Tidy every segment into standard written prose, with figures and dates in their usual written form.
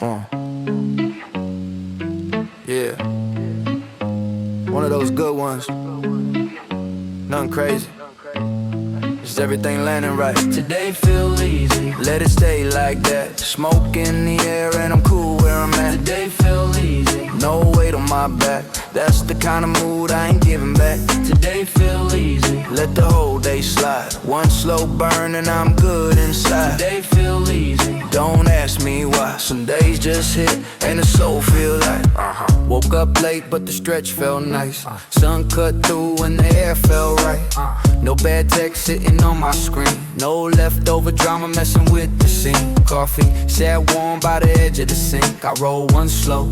Uh. Yeah. One of those good ones. Nothing crazy. Just everything landing right. Today feel easy. Let it stay like that. Smoke in the air and I'm cool where I'm at. Today feel easy. No weight on my back. That's the kind of mood I ain't giving back. Today feel easy. Let the whole day slide. One slow burn and I'm good inside. Today feel easy. Don't ask me why. Some days just hit and the soul feel like woke up late but the stretch felt nice. Sun cut through and the air felt right. No bad text sitting on my screen. No leftover drama messing with the scene. Coffee sat warm by the edge of the sink. I rolled one slow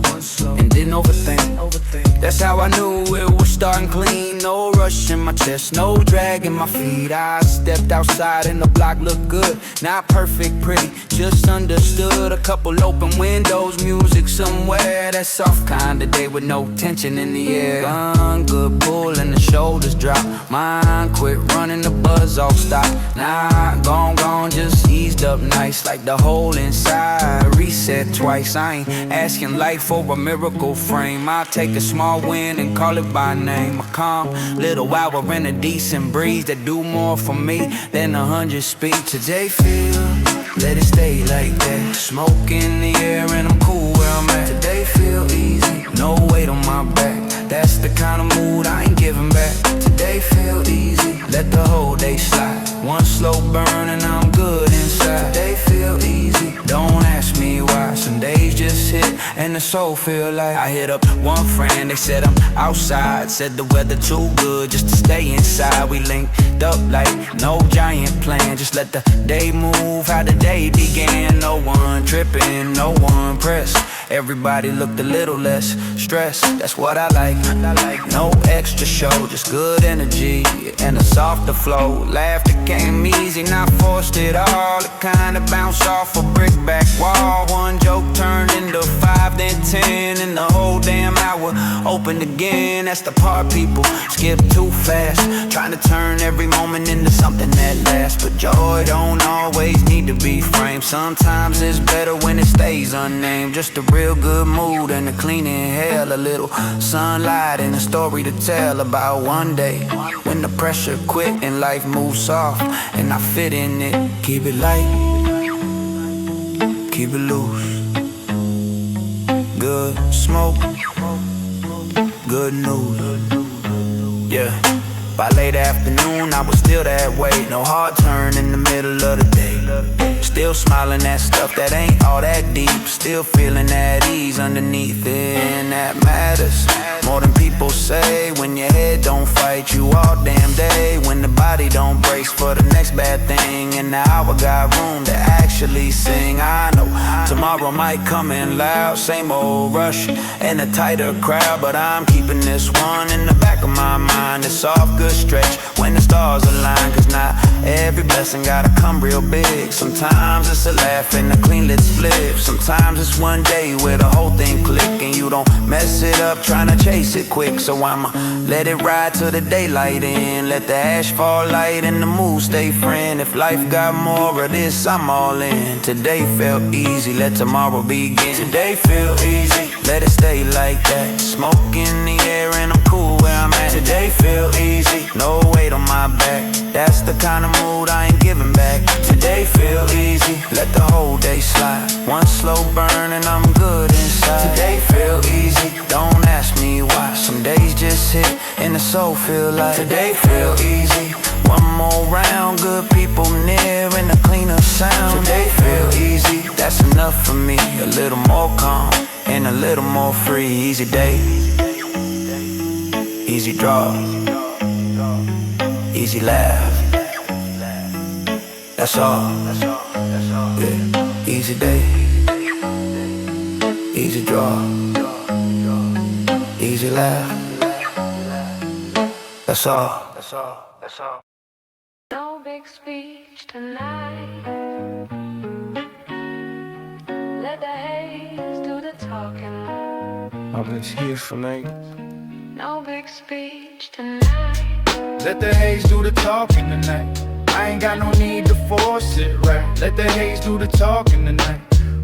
and didn't overthink. That's how I knew it was starting clean. No rush in my chest, no drag in my feet. I stepped outside and the block looked good. Not perfect, pretty, just understood. A couple open windows, music somewhere. That soft kind of day with no tension in the air. Gun, good pull and the shoulders drop. Mind quit running, the buzz off stop. Nah, gone, just eased up nice. Like the hole inside, reset twice. I ain't asking life for a miracle frame. I'll take a small win and call it by name. A calm little hour in a decent breeze that do more for me than 100 speeds. Today feel, let it stay like that. Smoke in the air and I'm cool where I'm at. Today feel easy, no weight on my back. That's the kind of mood I ain't giving back. Today feel easy, let the whole day slide. One slow burn and I'm good inside. Today feel easy, don't ask me why. Some days just hit and the soul feel like. I hit up one friend, they said I'm outside. Said the weather too good just to stay inside. We linked up like no giant plan. Just let the day move how the day began. No one tripping, no one pressed. Everybody looked a little less stressed. That's what I like. No extra show, just good energy and a softer flow. Laughter came easy, not forced at all. It kinda bounced off a brick back wall. One joke turned into 5, then 10, and the whole damn hour opened again. That's the part people skip too fast, trying to turn every moment into something that lasts. But joy don't always need to be framed. Sometimes it's better when it stays unnamed. Just a real good mood and a clean inhale. A little sunlight and a story to tell about one day when the pressure quit and life moves soft and I fit in it. Keep it light, keep it loose. Good smoke, good news. Yeah. By late afternoon, I was still that way. No hard turn in the middle of the day. Still smiling at stuff that ain't all that deep. Still feeling at ease underneath it, and that matters more than people say. When your head don't fight you all damn day. When the body don't brace for the next bad thing, and the hour got room to actually sing. I know tomorrow might come in loud. Same old rush and a tighter crowd, but I'm keeping this one in the back of my mind. It's all good stretch when the stars align. Cause not every blessing gotta come real big. Sometimes it's a laugh and a clean lit flip. Sometimes it's one day where the whole thing click and you don't mess it up trying to chase it quick. So I'ma let it ride till the daylight in. Let the ash fall light and the mood stay friend. If life got more of this, I'm all in. Today felt easy, let tomorrow begin. Today feel easy, let it stay like that. Smoke in the air and I'm cool where I'm at. Today feel easy, no weight on my back. That's the kind of mood I ain't giving back. Today feel easy, let the whole day slide. One slow burn and I'm good inside. Today feel easy, don't ask me why. Some days just hit and the soul feel like. Today feel easy, one more round, good people near and a cleaner sound. Today feel easy, that's enough for me. A little more calm and a little more free. Easy day, easy draw, easy laugh. That's all. Yeah. Easy day, easy draw, easy laugh. That's all. No big speech tonight. Let the haze do the talking. I'm just here for night. No big speech tonight. Let the haze do the talking tonight. I ain't got no need to force it, right? Let the haze do the talking tonight.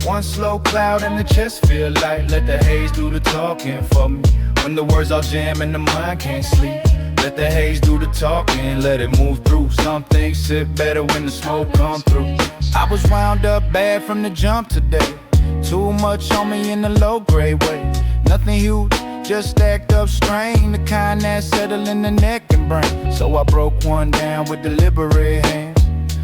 One slow cloud and the chest feel light. Let the haze do the talking for me. When the words all jam and the mind can't sleep, let the haze do the talking, let it move through. Some things sit better when the smoke come through. I was wound up bad from the jump today. Too much on me in the low grade way. Nothing huge, just stacked up strain, the kind that settle in the neck and brain. So I broke one down with deliberate hands.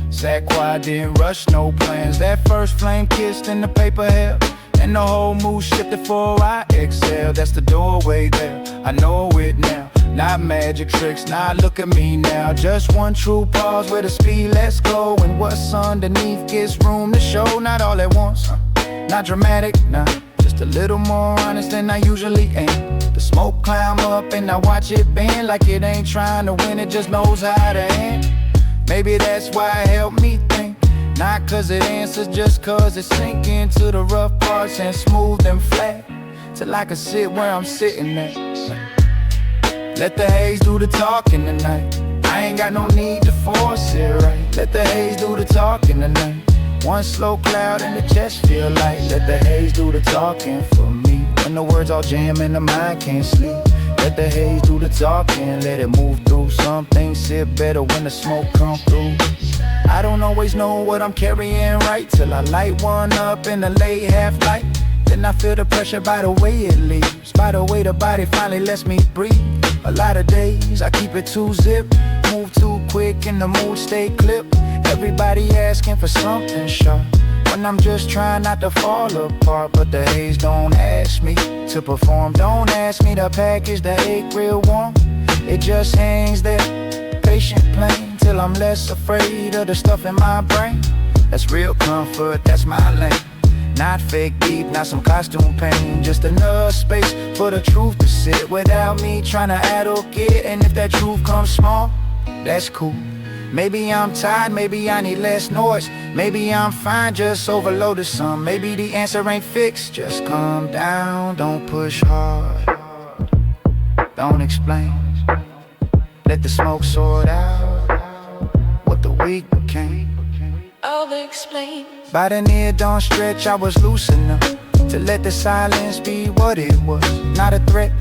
Sat quiet, didn't rush, no plans. That first flame kissed in the paper held, and the whole mood shifted before I exhale. That's the doorway there, I know it now. Not magic tricks, nah, look at me now. Just one true pause with a speed, let's go. And what's underneath gives room to show. Not all at once, not dramatic, nah. Just a little more honest than I usually am. The smoke climb up and I watch it bend, like it ain't trying to win, it just knows how to end. Maybe that's why it helped me think. Not cause it answers, just cause it sink into the rough parts and smooth and flat, till I can sit where I'm sitting at. Let the haze do the talking tonight. I ain't got no need to force it, right? Let the haze do the talking tonight. One slow cloud and the chest feel light. Let the haze do the talking for me. When the words all jam and the mind can't sleep, let the haze do the talking, let it move through. Some things sit better when the smoke come through. I don't always know what I'm carrying right, till I light one up in the late half light. Then I feel the pressure by the way it leaves, by the way the body finally lets me breathe. A lot of days I keep it too zip, move too quick and the mood stay clipped. Everybody asking for something sharp, when I'm just trying not to fall apart. But the haze don't ask me to perform, don't ask me to package the ache real warm. It just hangs there, patient plain, till I'm less afraid of the stuff in my brain. That's real comfort, that's my lane. Not fake deep, not some costume pain. Just enough space for the truth to sit without me trying to advocate. And if that truth comes small, that's cool. Maybe I'm tired, maybe I need less noise. Maybe I'm fine, just overloaded some. Maybe the answer ain't fixed, just calm down. Don't push hard, don't explain. Let the smoke sort out what the week became. I'll explain. By the near dawn stretch, I was loose enough to let the silence be what it was. Not a threat,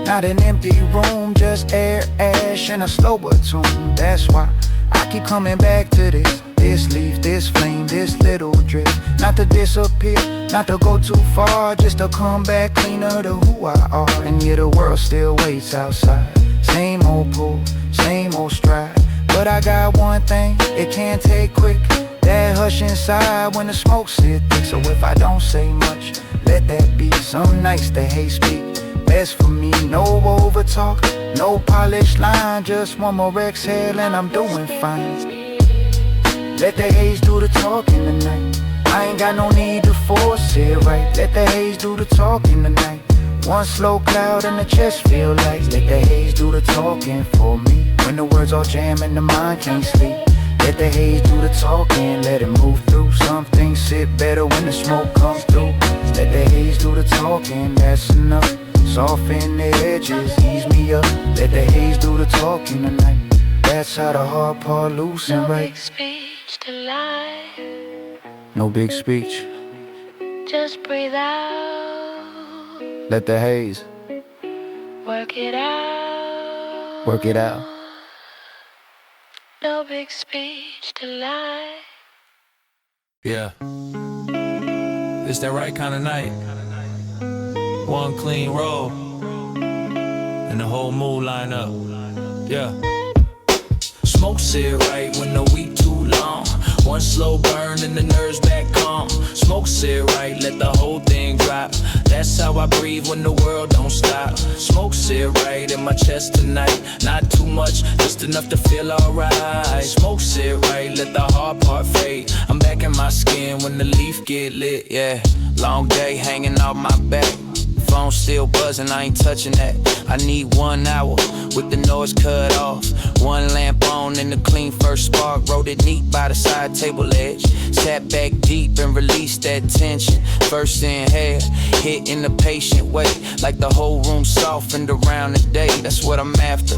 not an empty room, just air, ash, and a slower tune. That's why I keep coming back to this leaf, this flame, this little drip. Not to disappear, not to go too far, just to come back cleaner to who I are. And yeah, the world still waits outside. Same old pull, same old stride. But I got one thing, it can't take quick. That hush inside when the smoke sit thick. So if I don't say much, let that be. Some nights the hate speak best for me. No over talk, no polished line, just one more exhale and I'm doing fine. Let the haze do the talking tonight. I ain't got no need to force it, right? Let the haze do the talking tonight. One slow cloud and the chest feel light. Let the haze do the talking for me. When the words all jam and the mind can't sleep, let the haze do the talking, let it move through. Some things sit better when the smoke comes through. Let the haze do the talking, that's enough. Soften the edges, ease me up. Let the haze do the talking tonight. That's how the hard part loose and No right. big speech to life, No big speech, just breathe out. let the haze Work it out. work it out. No big speech to life. Yeah. It's that right kind of night. One clean roll, and the whole mood line up. Yeah. Smoke sit right when the week too long. One slow burn and the nerves back calm. Smoke sit right, let the whole thing drop. That's how I breathe when the world don't stop. Smoke sit right in my chest tonight. Not too much, just enough to feel alright. Smoke sit right, let the hard part fade. I'm back in my skin when the leaf get lit, yeah. Long day hanging off my back. Phone still buzzing, I ain't touching that. I need 1 hour with the noise cut off. One lamp on and the clean first spark. Wrote it neat by the side table edge. Sat back deep and released that tension. First inhale, hit in the patient way. Like the whole room softened around the day. That's what I'm after.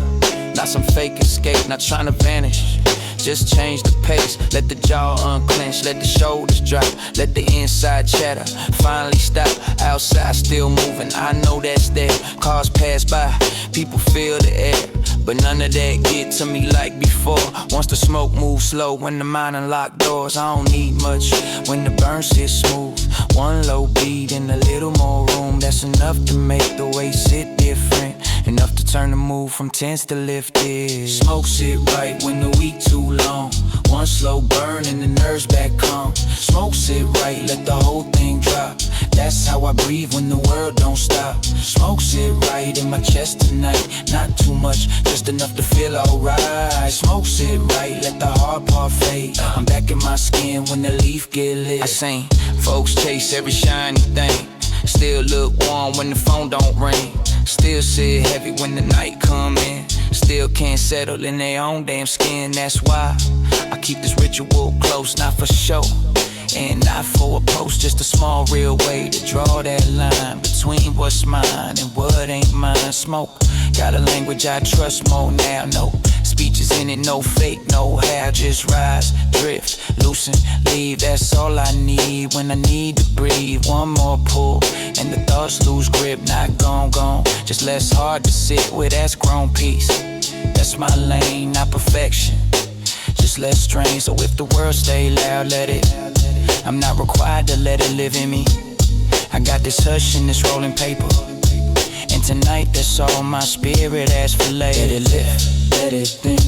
Not some fake escape, not trying to vanish. just change the pace. Let the jaw unclench, let the shoulders drop, let the inside chatter finally stop. Outside still moving, I know that's there. Cars pass by, people feel the air, but none of that get to me like before. Once the smoke moves slow, when the mind unlock doors, I don't need much. When the burn sits smooth, one low beat and a little more room, that's enough to make the weight sit different. Enough to turn the move from tense to lifted. Smoke sit right when the week too long. One slow burn and the nerves back calm. Smoke sit right, let the whole thing drop. That's how I breathe when the world don't stop. Smoke sit right in my chest tonight. Not too much, just enough to feel alright. Smoke sit right, let the hard part fade. I'm back in my skin when the leaf get lit. I seen folks chase every shiny thing, still look warm when the phone don't ring, still sit heavy when the night come in, still can't settle in their own damn skin. That's why I keep this ritual close, not for show and not for a post, just a small real way to draw that line between what's mine and what ain't mine. Smoke got a language I trust more now. No speeches in it, no fake, no how, just rise, drift, loosen, leave. That's all I need when I need to breathe. One more pull and the thoughts lose grip. Not gone, just less hard to sit with. That's grown peace, that's my lane, not perfection, just less strain. So if the world stay loud, let it. I'm not required to let it live in me. I got this hush and this rolling paper, and tonight that's all my spirit asks for. Let it live, let it think.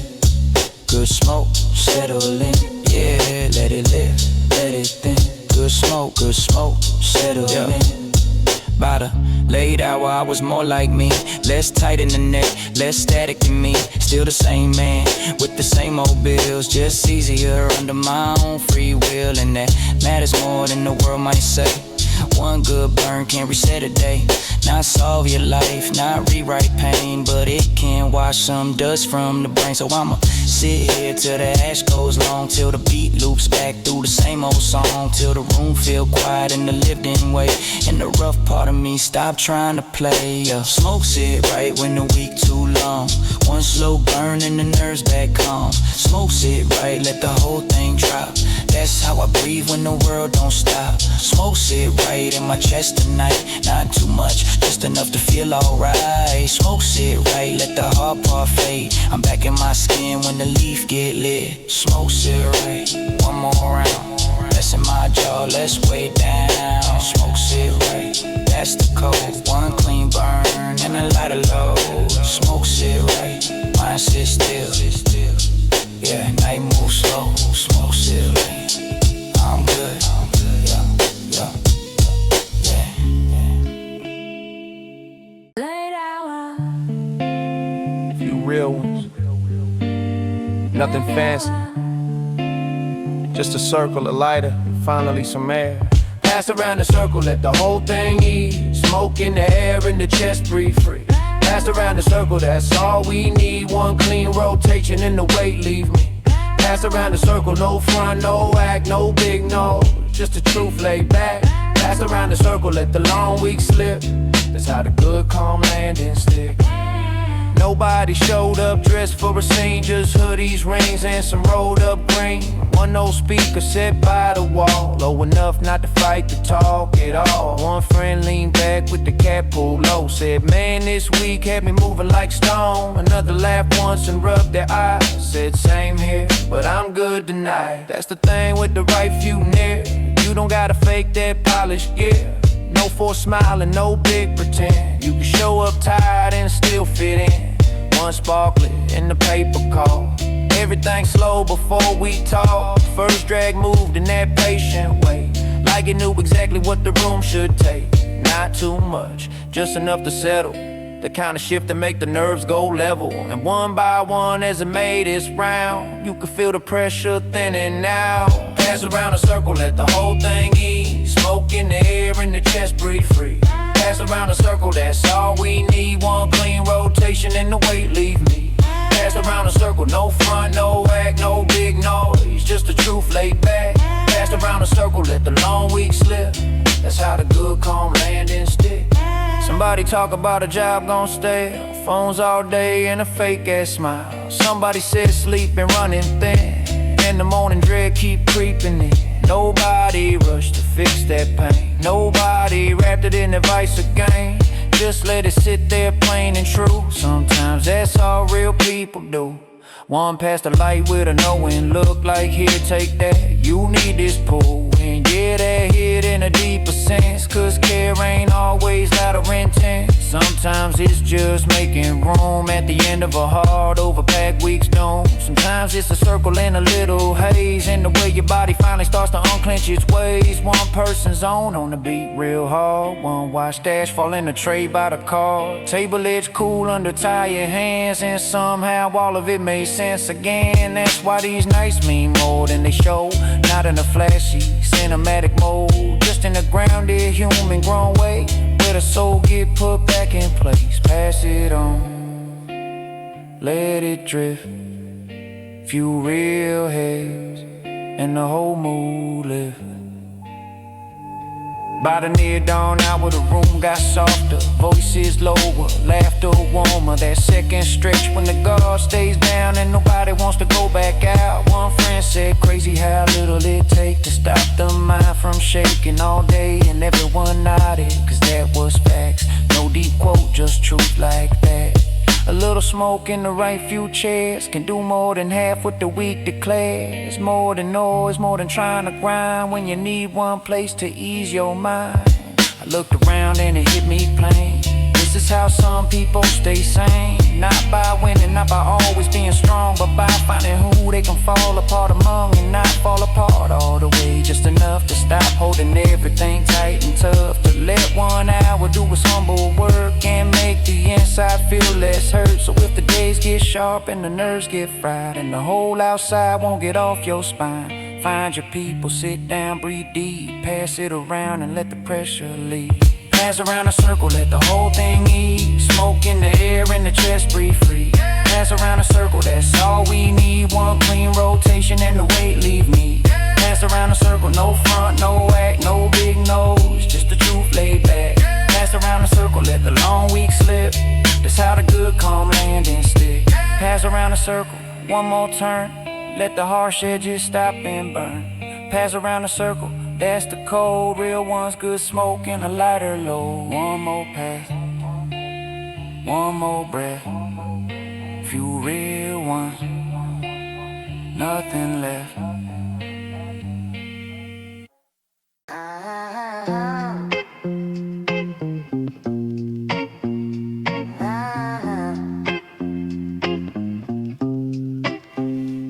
Good smoke, settle in. Yeah, let it live, let it think. Good smoke, settle in. By the late hour, I was more like me. Less tight in the neck, less static in me. Still the same man, with the same old bills. Just easier under my own free will, and that matters more than the world might say. One good burn can't reset a day, not solve your life, not rewrite pain, but it can wash some dust from the brain. So I'ma sit here till the ash goes long, till the beat loops back through the same old song, till the room feel quiet in the lived-in way, and the rough part of me stop trying to play. Smoke sit right when the week too long. One slow burn and the nerves back calm. Smoke sit right, let the whole thing drop. That's how I breathe when the world don't stop. Smoke sit right in my chest tonight. Not too much, just enough to feel alright. Smoke sit right, let the hard part fade. I'm back in my skin when the leaf get lit. Smoke sit right, one more round. That's in my jaw, let's way down. Smoke sit right, that's the code. One clean burn and a lighter load. Smoke sit right, mind sit still. Yeah, night move slow. Smoke sit right, I'm good. Late hour. Few real ones, nothing fancy, just a circle, a lighter, and finally some air. Pass around the circle, let the whole thing ease. Smoke in the air and the chest breathe free. Pass around the circle, that's all we need. One clean rotation and the weight leave me. Pass around the circle, no front, no act, no big nose, just the truth laid back. Pass around the circle, let the long week slip. That's how the good calm landing stick. Nobody showed up dressed for a scene, just hoodies, rings, and some rolled up green. One old speaker set by the wall, low enough not to fight the talk at all. One friend leaned back with the cap pulled low, said, man, this week had me moving like stone. Another laughed once and rubbed their eyes, said, same here, but I'm good tonight. That's the thing with the right few near. You don't gotta fake that polished gear. No forced smile and no big pretend. You can show up tired and still fit in. One sparklet in the paper call. Everything slow before we talk. First drag moved in that patient way, like it knew exactly what the room should take. Not too much, just enough to settle. The kind of shift that make the nerves go level. And one by one as it made its round, you could feel the pressure thinning now. Pass around a circle, let the whole thing ease. Smoke in the air and the chest breathe free. Pass around a circle, that's all we need. One clean rotation and the weight leave me. Pass around a circle, no front, no act, no big noise, just the truth laid back. Pass around a circle, let the long week slip. That's how the good calm landing stick. Somebody talk about a job gon' stay, phones all day and a fake ass smile. Somebody said sleep and running thin. and the morning dread keep creeping in. Nobody rushed to fix that pain. Nobody wrapped it in advice again. Just let it sit there plain and true. Sometimes that's all real people do. One past the light with a knowing look like, here, take that. You need this pull. And yeah, that hit in a deeper sense. Cause care ain't always loud or intense. Sometimes it's just making room at the end of a hard overpacked week's doom. Sometimes it's a circle in a little haze, in the way your body finally starts to unclench its ways. One person's on the beat real hard. One watch dash fall in the tray by the car. Table edge cool under tired hands, and somehow all of it made sense again. That's why these nights mean more than they show. Not in a flashy, cinematic mode, just in a grounded, human grown way, where the soul get put back in place. Pass it on, let it drift. Few real heads, and the whole mood lift. By the near dawn hour, the room got softer, voices lower, laughter warmer. That second stretch when the guard stays down and nobody wants to go back out. One friend said, crazy how little it take to stop the mind from shaking all day. And everyone nodded, cause that was facts. No deep quote, just truth like that. A little smoke in the right few chairs can do more than half what the week declares. More than noise, more than trying to grind when you need one place to ease your mind. I looked around and it hit me plain. This is how some people stay sane. Not by winning, not by always being strong, but by finding who they can fall apart among and not fall apart all the way. Just enough to stop holding everything tight and tough. To let 1 hour do its humble work and make the inside feel less hurt. So if the days get sharp and the nerves get fried and the whole outside won't get off your spine, find your people, sit down, breathe deep, pass it around and let the pressure leave. Pass around a circle, let the whole thing ease. Smoke in the air and the chest breathe free. Pass around a circle, that's all we need. One clean rotation and the weight leave me. Pass around a circle, no front, no act, no big nose, just the truth laid back. Pass around a circle, let the long week slip. That's how the good come land and stick. Pass around a circle, one more turn, let the harsh edges stop and burn. Pass around a circle, that's the code. Real ones, good smoke and a lighter load. One more pass, one more breath. Few real ones, nothing left.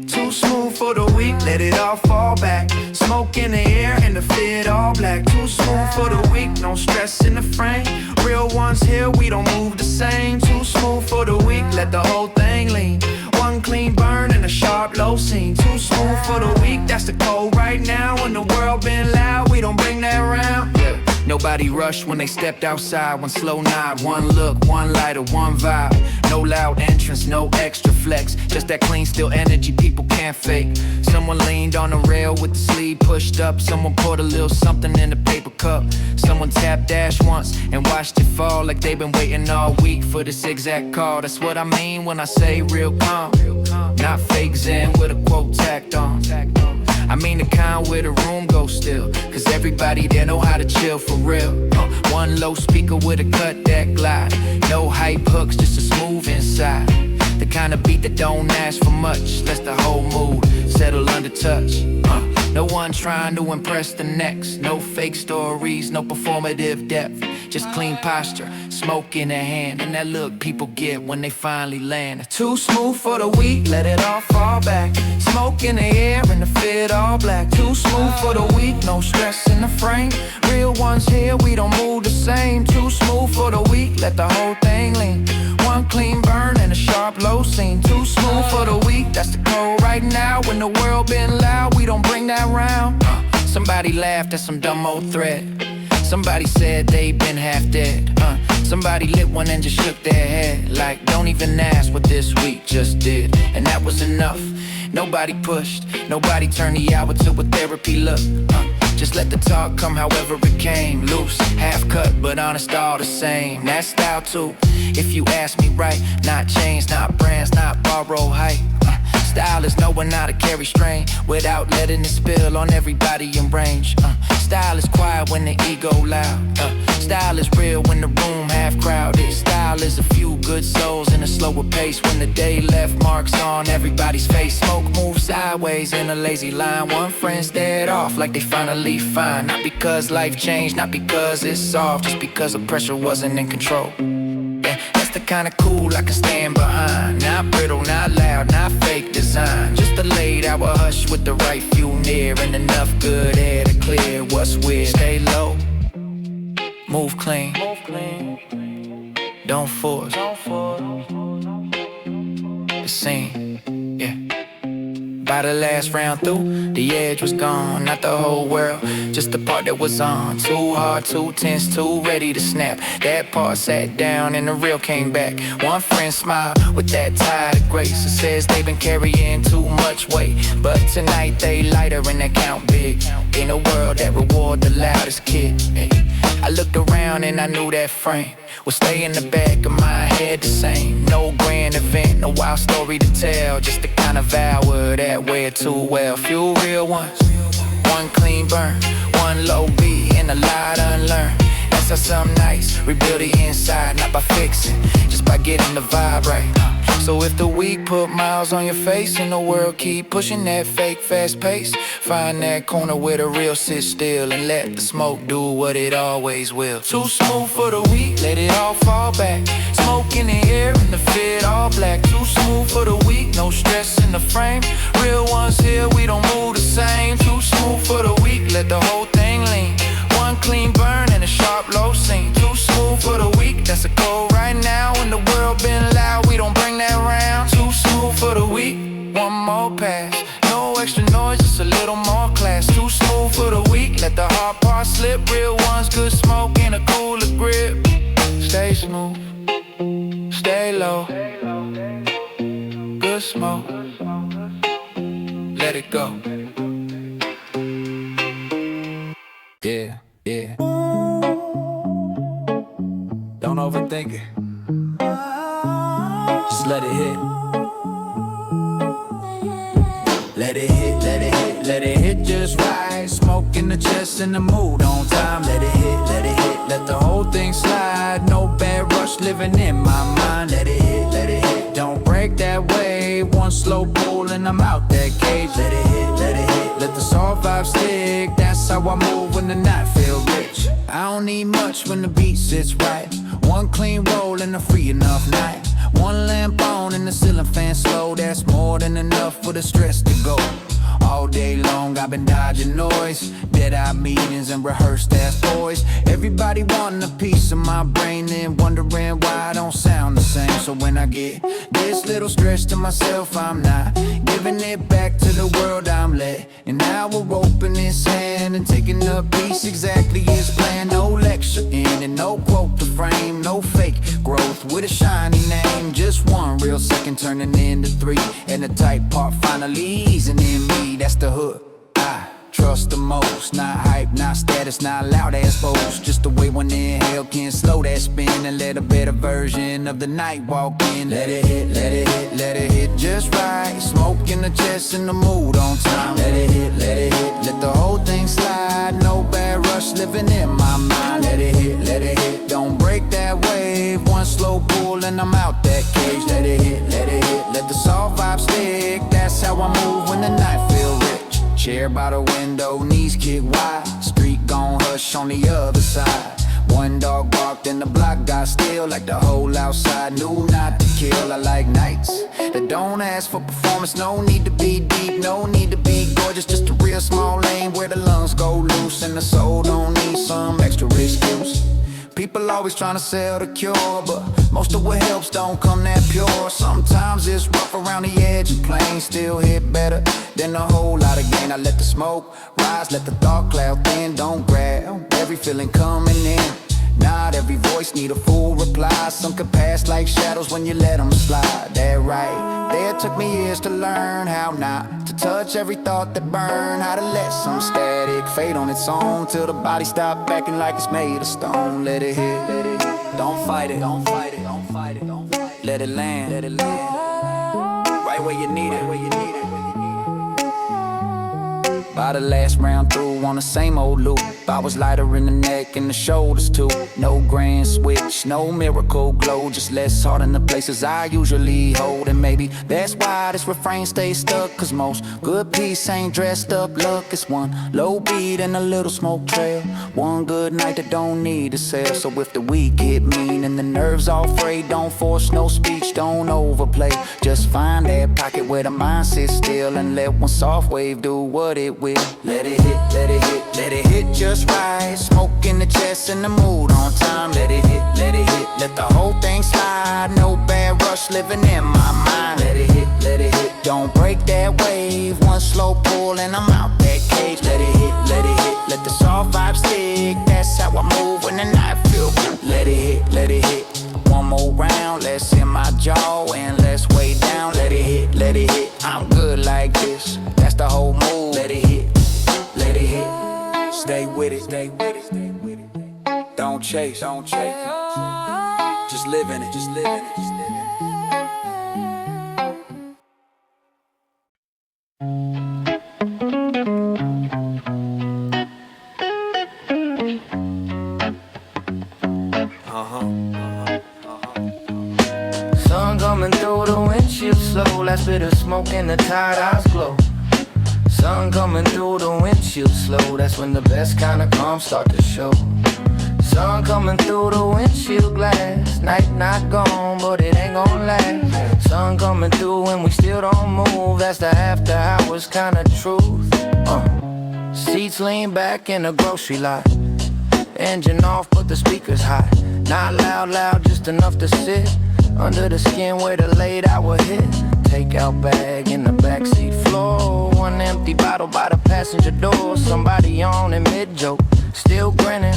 Too smooth for the weak, let it all fall back. Smoke in the air and the fit all black. Too smooth for the weak, no stress in the frame. Real ones here, we don't move the same. Too smooth for the weak, let the whole thing lean. One clean burn and a sharp low scene. Too smooth for the weak, that's the code right now. When the world been loud, we don't bring that round. Yeah. Nobody rushed when they stepped outside. One slow nod, one look, one lighter, one vibe. No loud entrance, no extra flex. Just that clean, still energy people can't fake. Someone leaned on the rail with the sleeve pushed up. Someone poured a little something in a paper cup. Someone tapped dash once and watched it fall, like they've been waiting all week for this exact call. That's what I mean when I say real calm. Not fake zen with a quote tacked on. I mean the kind where the room goes still, cause everybody there know how to chill for real. One low speaker with a cut that glide. No hype hooks, just a smooth inside. The kind of beat that don't ask for much, lets the whole mood settle under touch. No one trying to impress the next. No fake stories, no performative depth. Just clean posture, smoke in their hand, and that look people get when they finally land. Too smooth for the weak, let it all fall back. Smoke in the air and the fit all black. Too smooth for the weak, no stress in the frame. Real ones here, we don't move the same. Too smooth for the weak, let the whole thing lean. One clean burn and a sharp low scene. Too smooth for the weak, that's the code right now. When the world been loud, we don't bring that round. Somebody laughed at some dumb old thread. Somebody said they been half dead. Somebody lit one and just shook their head, like don't even ask what this week just did. And that was enough. Nobody pushed, nobody turned the hour to a therapy look. Just let the talk come however it came. Loose, half cut, but honest all the same. That style too, if you ask me right. Not chains, not brands, not borrow hype. Style is knowing how to carry strain without letting it spill on everybody in range. Style is quiet when the ego loud. Style is real when the room half crowded. Style is a few good souls in a slower pace when the day left marks on everybody's face. Smoke moves sideways in a lazy line. One friend stared off like they finally fine. Not because life changed, not because it's soft, just because the pressure wasn't in control. Yeah, that's the kind of cool I can stand behind. Not brittle, not loud, not fake design. Just a laid hour hush with the right few near and enough good air to clear what's weird. Stay low, move clean, don't force the scene. Yeah. By the last round through, the edge was gone. Not the whole world, just the part that was on. Too hard, too tense, too ready to snap. That part sat down and the real came back. One friend smiled with that tide of grace. It says they've been carrying too much weight, but tonight they lighter and they count big. In a world that reward the loudest kid. Hey. I looked around and I knew that frame would stay in the back of my head the same. No grand event, no wild story to tell, just the kind of hour that wear too well. Few real ones, one clean burn, one low beat and a lot unlearned. That's how some nights rebuild the inside, not by fixing, just by getting the vibe right. So if the week put miles on your face and the world keep pushing that fake fast pace, find that corner where the real sit still and let the smoke do what it always will. Too smooth for the weak, let it all fall back. Smoke in the air and the fit all black. Too smooth for the weak, no stress in the frame. Real ones here, we don't move the same. Too smooth for the weak, let the whole thing lean. One clean burn and a sharp low scene. Too smooth for the weak, that's a goal right now. When the world been loud, we don't bring that round. Too smooth for the weak, one more pass. No extra noise, just a little more class. Too smooth for the weak, let the hard part slip. Real ones, good smoke and a cooler grip. Stay smooth, stay low, good smoke, let it go. Yeah, yeah. Don't overthink it, just let it hit. Let it hit, let it hit, let it hit just right. Smoke in the chest and the mood on time. Let it hit, let it hit, let the whole thing slide. No bad rush living in my mind. Let it hit, let it hit, don't break that wave. One slow pull and I'm out that cage. Let it hit, let it hit, let the soft vibe stick. That's how I move when the night feel rich. I don't need much when the beat sits right. One clean roll and a free enough night. One lamp on and the ceiling fan slow. That's more than enough for the stress to go. All day long I've been dodging noise, dead-eye meetings and rehearsed ass boys. Everybody wanting a piece of my brain and wondering why I don't sound the same. So when I get this little stress to myself, I'm not giving it back to the world. I'm letting now we're open this hand and taking a piece exactly as planned. No lecture in and no quote to frame, no fake growth with a shiny name. Just one real second turning into three, and the tight part finally easing in me. That's the hood I trust the most. Not hype, not status, not loud ass boast. Just the way one inhale can slow that spin and let a better version of the night walk in. Let it hit, let it hit, let it hit just right. Smoke in the chest and the mood on time. Let it hit, let it hit, let the whole thing slide. No bad rush living in my mind. Let it hit, let it hit, don't break that wave. One slow pull and I'm out that cage. Let it hit, let it hit, let the soft vibe stick. That's how I move when the night feel rich. Chair by the window, knees kick wide. Street gon' hush on the other side. One dog barked and the block got still, like the whole outside knew not to kill. I like nights that don't ask for performance. No need to be deep, no need to be gorgeous. Just a real small lane where the lungs go loose and the soul don't need some extra excuse. People always trying to sell the cure, but most of what helps don't come that pure. Sometimes it's rough around the edge and plain still hit better than a whole lot of gain. I let the smoke rise, let the thought cloud thin. Don't grab every feeling coming in. Not every voice need a full reply. Some can pass like shadows when you let them slide. That right there took me years to learn how not to touch every thought that burn. How to let some static fade on its own till the body stop acting like it's made of stone. Let it hit, let it hit. Don't fight it, don't fight it, don't fight it, don't fight it. Let it land, let it land. right where you need it. By the last round through on the same old loop, I was lighter in the neck and the shoulders too. No grand switch, no miracle glow, just less heart in the places I usually hold. And maybe that's why this refrain stays stuck, cause most good peace ain't dressed up luck. It's one low beat and a little smoke trail, one good night that don't need a sale. So if the week get mean and the nerves all frayed, don't force no speech, don't overplay. Just find that pocket where the mind sits still and let one soft wave do what it will. Let it hit, let it hit, let it hit just right. Smoke in the chest and the mood on time. Let it hit, let it hit, let the whole thing slide. No bad rush living in my mind. Let it hit, let it hit, don't break that wave. One slow pull and I'm out that cage. Let it hit, let it hit, let the soft vibe stick. That's how I move when the night feel good. Let it hit, let it hit, one more round. Let's hit my jaw and let's way down. Let it hit, let it hit, I'm good like this. That's the whole move. Let it hit, let it hit. Stay with it, stay with it, stay with it. Don't chase, don't chase. Just live in it, just live in it, just live in it. Sun coming through the windshield slow, last bit of smoke and the tired eyes glow. Sun coming through the windshield slow, that's when the best kind of calm start to show. Sun coming through the windshield glass, night not gone, but it ain't gon' last. Sun coming through and we still don't move, that's the after hours kind of truth. Seats lean back in the grocery lot, engine off but the speakers hot. Not loud, loud, just enough to sit under the skin where the late hour hit. Takeout bag in the backseat floor, one empty bottle by the passenger door. Somebody on in mid-joke, still grinning.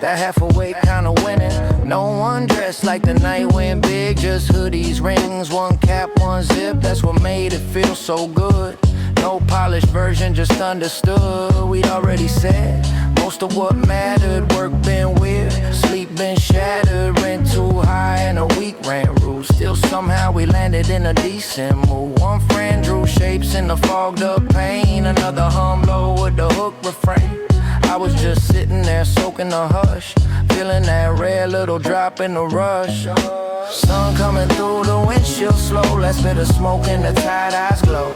That half awake kinda winning. No one dressed like the night went big, just hoodies, rings, one cap, one zip. That's what made it feel so good. No polished version, just understood. We'd already said most of what mattered. Work been weird, sleep been shattered, rent too high and a week rent rule. Still somehow we landed in a decent mood. One friend drew shapes in the fogged up pain, another hum low with the hook refrain. I was just sitting there soaking the hush, feeling that rare little drop in the rush. Sun coming through the windshield slow, last bit of smoke and the tired eyes glow.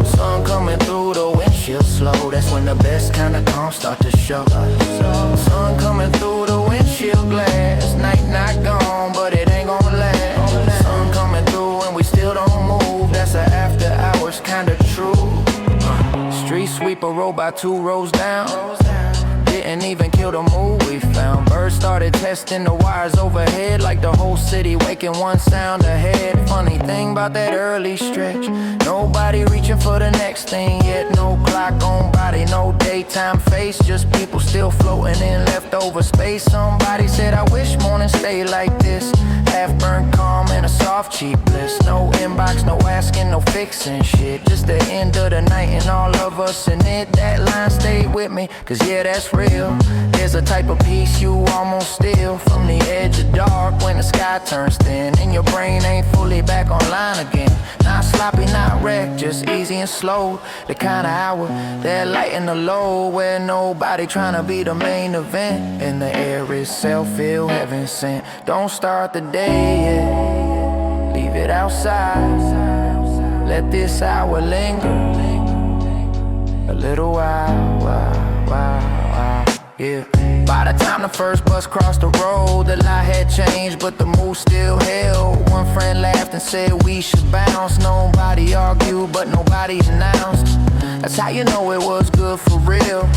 Sun coming through the windshield slow, that's when the best kind of calm start to show. Sun coming through the windshield glass, night not gone, but it ain't gon' last. Sun coming through and we still don't move, that's a after hours kind of true. Street sweeper rolled by 2 rows down, didn't even kill the mood we found. Birds started testing the wires overhead, like the whole city waking one sound ahead. Funny thing about that early stretch, nobody reaching for the next thing yet. No clock on body, no daytime face, just people still floating in leftover space. Somebody said I wish morning stayed like this, half burnt calm and a soft cheap bliss. No inbox, no asking, no fixing shit, just the end of the night and all of us in it. That line stayed with me, cause yeah, that's real. There's a type of peace you almost steal from the edge of dark when the sky turns thin and your brain ain't fully back online again. Not sloppy, not wrecked, just easy and slow. The kind of hour that lighten the load, where nobody trying to be the main event, and the air itself feel heaven sent. Don't start the day yet, leave it outside. Let this hour linger a little while. Yeah. By the time the first bus crossed the road, the lie had changed, but the mood still held. One friend laughed and said we should bounce. Nobody argued, but nobody announced. That's how you know it was good for real.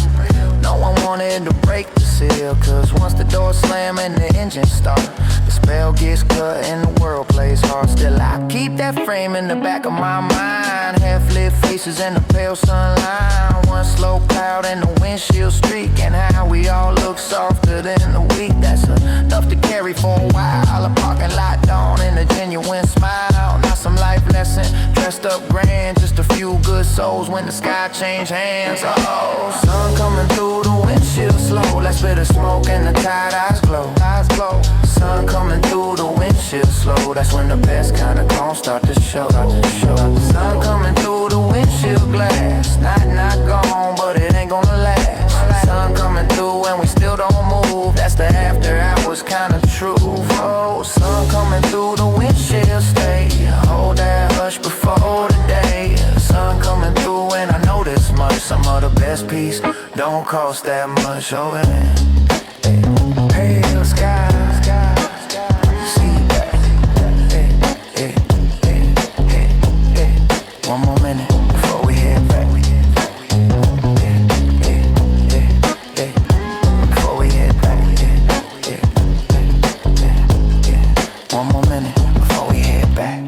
No one wanted to break the seal, cause once the door slam and the engine start, the spell gets cut and the world plays hard. Still I keep that frame in the back of my mind, half-lit faces in the pale sunlight. One slow cloud and the windshield streak, and how we all look softer than the week. That's enough to carry for a while. A parking lot dawn and a genuine smile. Not some life lesson, dressed up grand, just a few good souls when the sky changed hands. Oh, sun coming through the windshield slow, last bit of smoke and the tired eyes glow. Sun coming through the windshield slow, that's when the best kind of gon' start to show. Sun coming through the windshield glass. Not gone, but it ain't gonna last. Sun coming through and we still don't move. That's the after hours kind of truth. Oh, sun coming through the windshield, stay. Hold that hush before the day. Sun coming through and I know this much. Some of the best piece don't cost that much. Oh, man. Pale sky. One more minute before we head back. Before we head back. One more minute before we head back.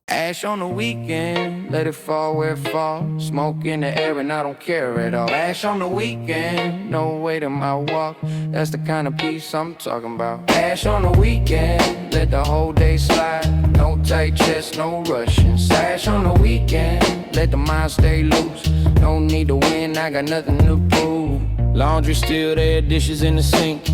Ash on the weekend, let it fall where it falls. Smoke in the air and I don't care at all. Ash on the weekend, no weight in my walk. That's the kind of peace I'm talking about. Ash on the weekend, let the whole day slide. No tight chest, no rushing. Ash on the weekend, let the mind stay loose. No need to win, I got nothing to prove. Laundry still there, dishes in the sink.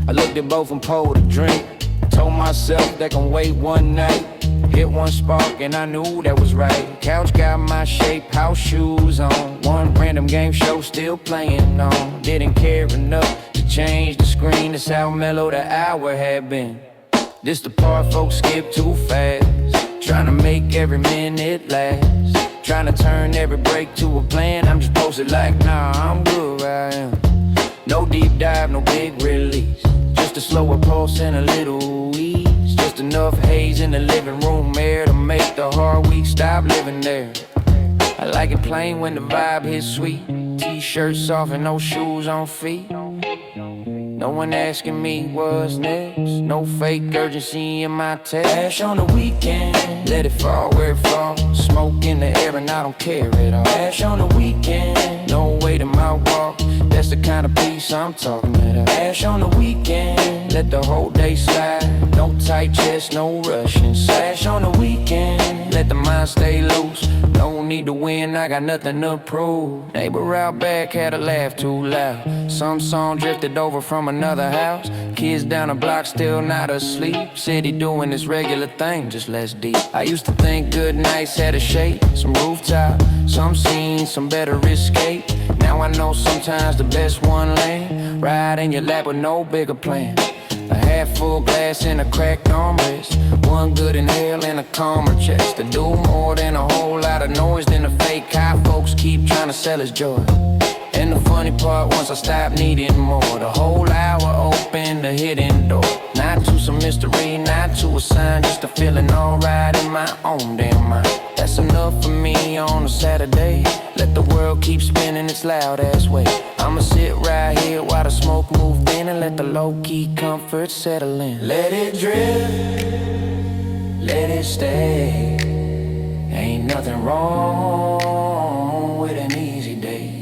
I looked at both and poured a drink. Told myself that can wait one night. Hit one spark and I knew that was right. Couch got my shape, house shoes on. One random game show still playing on. Didn't care enough to change the screen. That's how mellow the hour had been. This the part folks skip too fast. Trying to make every minute last. Trying to turn every break to a plan. I'm just posted like, nah, I'm good where I am. No deep dive, no big release. Just a slower pulse and a little ease. Just enough haze in the living room air to make the hard week stop living there. I like it plain when the vibe hits sweet. T-shirts off and no shoes on feet. No one asking me what's next. No fake urgency in my text. Ash on the weekend, let it fall where it falls. Smoke in the air and I don't care at all. Ash on the weekend, no weight in my walk. That's the kind of peace I'm talking about. Ash on the weekend, let the whole day slide. No tight chest, no rushing. Ash on the weekend, let the mind stay loose. No need to win, I got nothing to prove. Neighbor out back had a laugh too loud. Some song drifted over from another house. Kids down the block still not asleep. City doing this regular thing, just less deep. I used to think good nights had a shape. Some rooftop, some scene, some better escape. Now I know sometimes the best one lane. Ride in your lap with no bigger plan. A half full glass and a cracked armrest. One good inhale and a calmer chest. To do more than a whole lot of noise than the fake high folks keep trying to sell us joy. And the funny part, once I stopped needing more, the whole hour opened the hidden door. Not to some mystery, not to a sign, just a feeling alright in my own damn mind. That's enough for me on a Saturday. Let the world keep spinning its loud ass way. I'ma sit right here while the smoke move in and let the low-key comfort settle in. Let it drift, let it stay. Ain't nothing wrong with an easy day.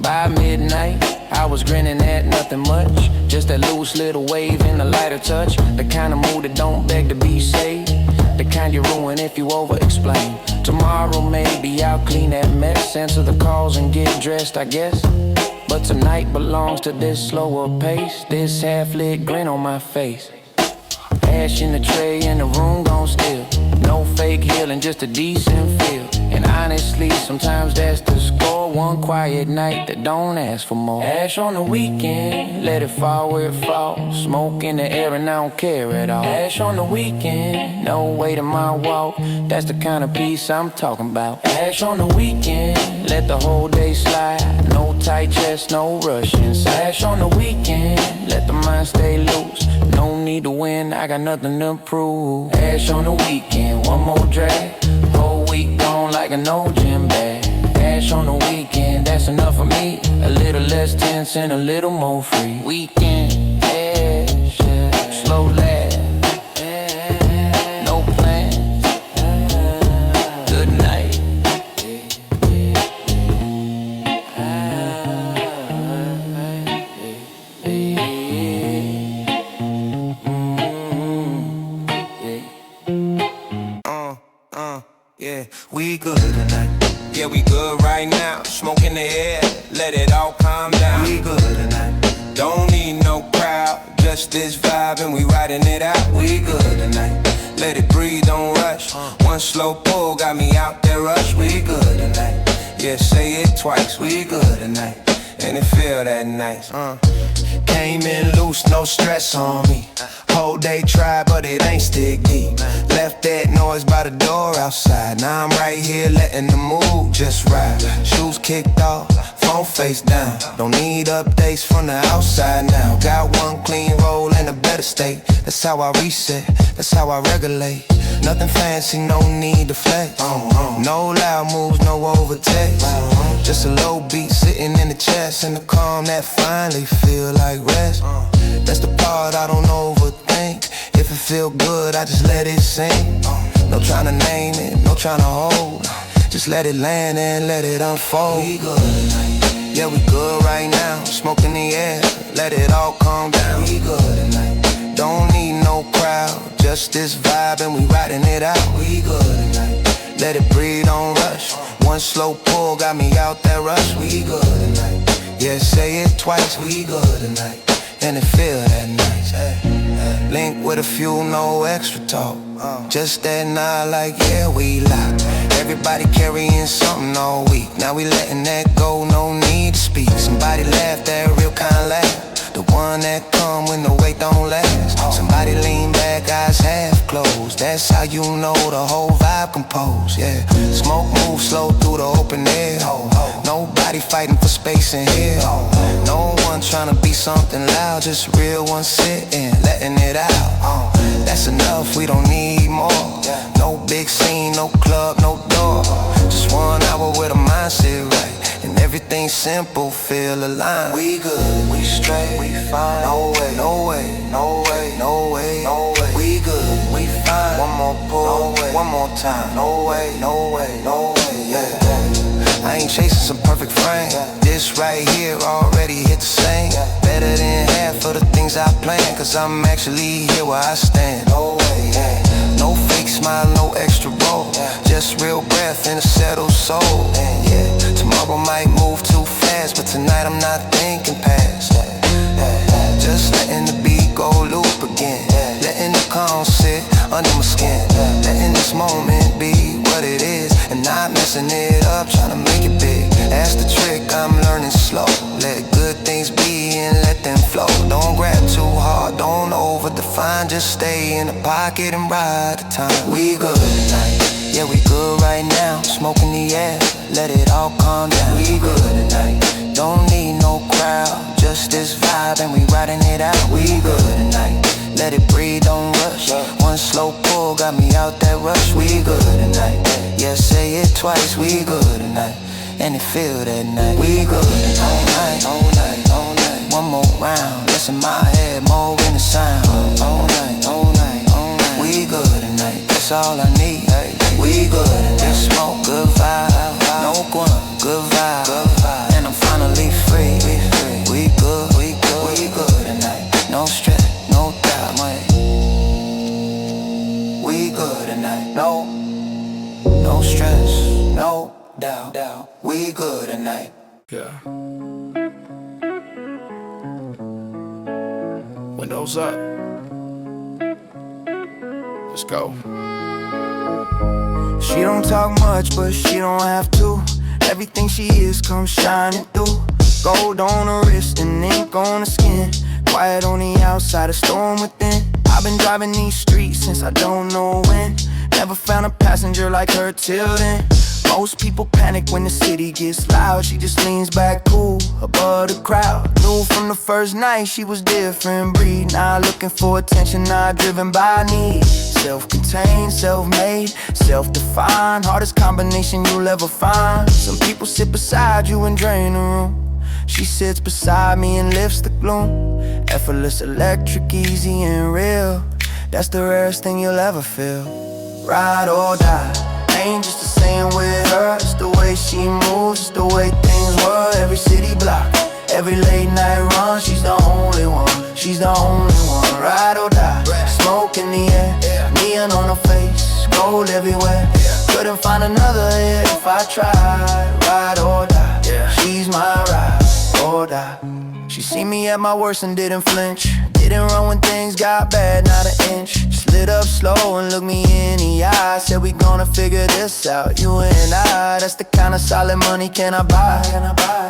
By midnight, I was grinning at nothing much. Just that loose little wave in the lighter touch. The kind of mood that don't beg to be saved. The kind you ruin if you over-explain. Tomorrow maybe I'll clean that mess. Answer the calls and get dressed, I guess. But tonight belongs to this slower pace. This half-lit grin on my face. Ash in the tray and the room gon' still. No fake healing, just a decent feel. And honestly, sometimes that's the score. One quiet night that don't ask for more. Ash on the weekend, let it fall where it falls. Smoke in the air and I don't care at all. Ash on the weekend, no weight in my walk. That's the kind of peace I'm talking about. Ash on the weekend, let the whole day slide. No tight chest, no rushing. Ash on the weekend, let the mind stay loose. No need to win, I got nothing to prove. Ash on the weekend, one more drag. Whole week gone like an old gym bag. Ash on the weekend, that's enough for me. A little less tense and a little more free. Weekend, ash, slow laugh, no plans, good night. Yeah, we good tonight. Yeah, we good right now. Smoke in the air, let it all calm down. We good tonight. Don't need no crowd, just Just this vibe and we riding it out. We good tonight. Let it breathe, don't rush. One slow pull got me out there rush. We good tonight. Yeah, say it twice. We good tonight. And it feel that nice. Came in loose, no stress on me. Whole day tried, but it ain't stick deep. Left that noise by the door outside. Now I'm right here letting the mood just ride. Shoes kicked off, phone face down. Don't need updates from the outside now. Got one clean roll in a better state. That's how I reset, that's how I regulate. Nothing fancy, no need to flex. No loud moves, no overtake. Just a low beat sitting in the chest, and the calm that finally feel like rest. That's the part I don't overthink. If it feel good, I just let it sink. No tryna name it, no tryna hold. Just let it land and let it unfold. We good tonight. Yeah, we good right now. Smoke in the air, let it all calm down. We good tonight. Don't need no crowd, just this vibe and we riding it out. We good tonight. Let it breathe, don't rush. One slow pull got me out that rush. We good tonight. Yeah, say it twice. We good tonight. And it feel that nice. Link with a few, no extra talk. Just that night like, yeah, we locked. Everybody carrying something all week. Now we letting that go, no need to speak. Somebody laugh, that real kind laugh. The one that come when the weight don't last. Somebody lean back, eyes half closed. That's how you know the whole vibe composed, yeah. Smoke move slow through the open air. Nobody fighting for space in here. No one trying to be something loud. Just real ones sitting, letting it out. That's enough, we don't need more. No big scene, no club, no door. Just 1 hour with a mindset right. And everything simple, feel aligned. We good, we straight, we fine. No way, no way, no way, no way, no way. We good, we fine. One more pull, no way, one more time. No way, no way, no way, yeah. I ain't chasing some perfect frame. This right here already hit the same. Better than half of the things I plan, cause I'm actually here where I stand. No way, yeah. No fake smile, no extra roll. Just real breath in a settled soul. And yeah, tomorrow might move too fast, but tonight I'm not thinking past. Just letting the beat go loop again. Letting the calm sit under my skin. Letting this moment be what it is, and not messing it up, trying to make it big. That's the trick, I'm learning slow. Let good things be and let them flow. Don't grab too hard, don't over-define. Just stay in the pocket and ride the time. We good tonight, yeah, we good right now. Smoke in the air, let it all calm down. We good tonight, don't need no crowd. Just this vibe and we riding it out. We good tonight, let it breathe, don't rush. One slow pull got me out that rush. We good tonight, yeah, say it twice. We good tonight, and it feel that night. We good all night, all night, all night. One more round, less in my head, more in the sound. All night, all night, all night. We good tonight, that's all I need. We good tonight, smoke, good vibe. No guan, good vibe. And I'm finally free. We good, we good, we good tonight. No stress, no doubt, man. We good tonight, no stress, no doubt. We good tonight. Yeah. Windows up. Let's go. She don't talk much, but she don't have to. Everything she is comes shining through. Gold on her wrist and ink on her skin. Quiet on the outside, a storm within. I've been driving these streets since I don't know when. Never found a passenger like her till then. Most people panic when the city gets loud. She just leans back cool above the crowd. Knew from the first night she was different breed. Not looking for attention, not driven by need. Self-contained, self-made, self-defined. Hardest combination you'll ever find. Some people sit beside you and drain the room. She sits beside me and lifts the gloom. Effortless, electric, easy and real. That's the rarest thing you'll ever feel. Ride or die, ain't just the same with her. It's the way she moves, it's the way things were. Every city block, every late night run. She's the only one, she's the only one. Ride or die, smoke in the air, neon on her face, gold everywhere. Couldn't find another hit if I tried. Ride or die, she's my ride or die. She seen me at my worst and didn't flinch. Didn't run when things got bad, not an inch. Just lit up slow and looked me in the eye. Said we gonna figure this out, you and I. That's the kind of solid money can I buy.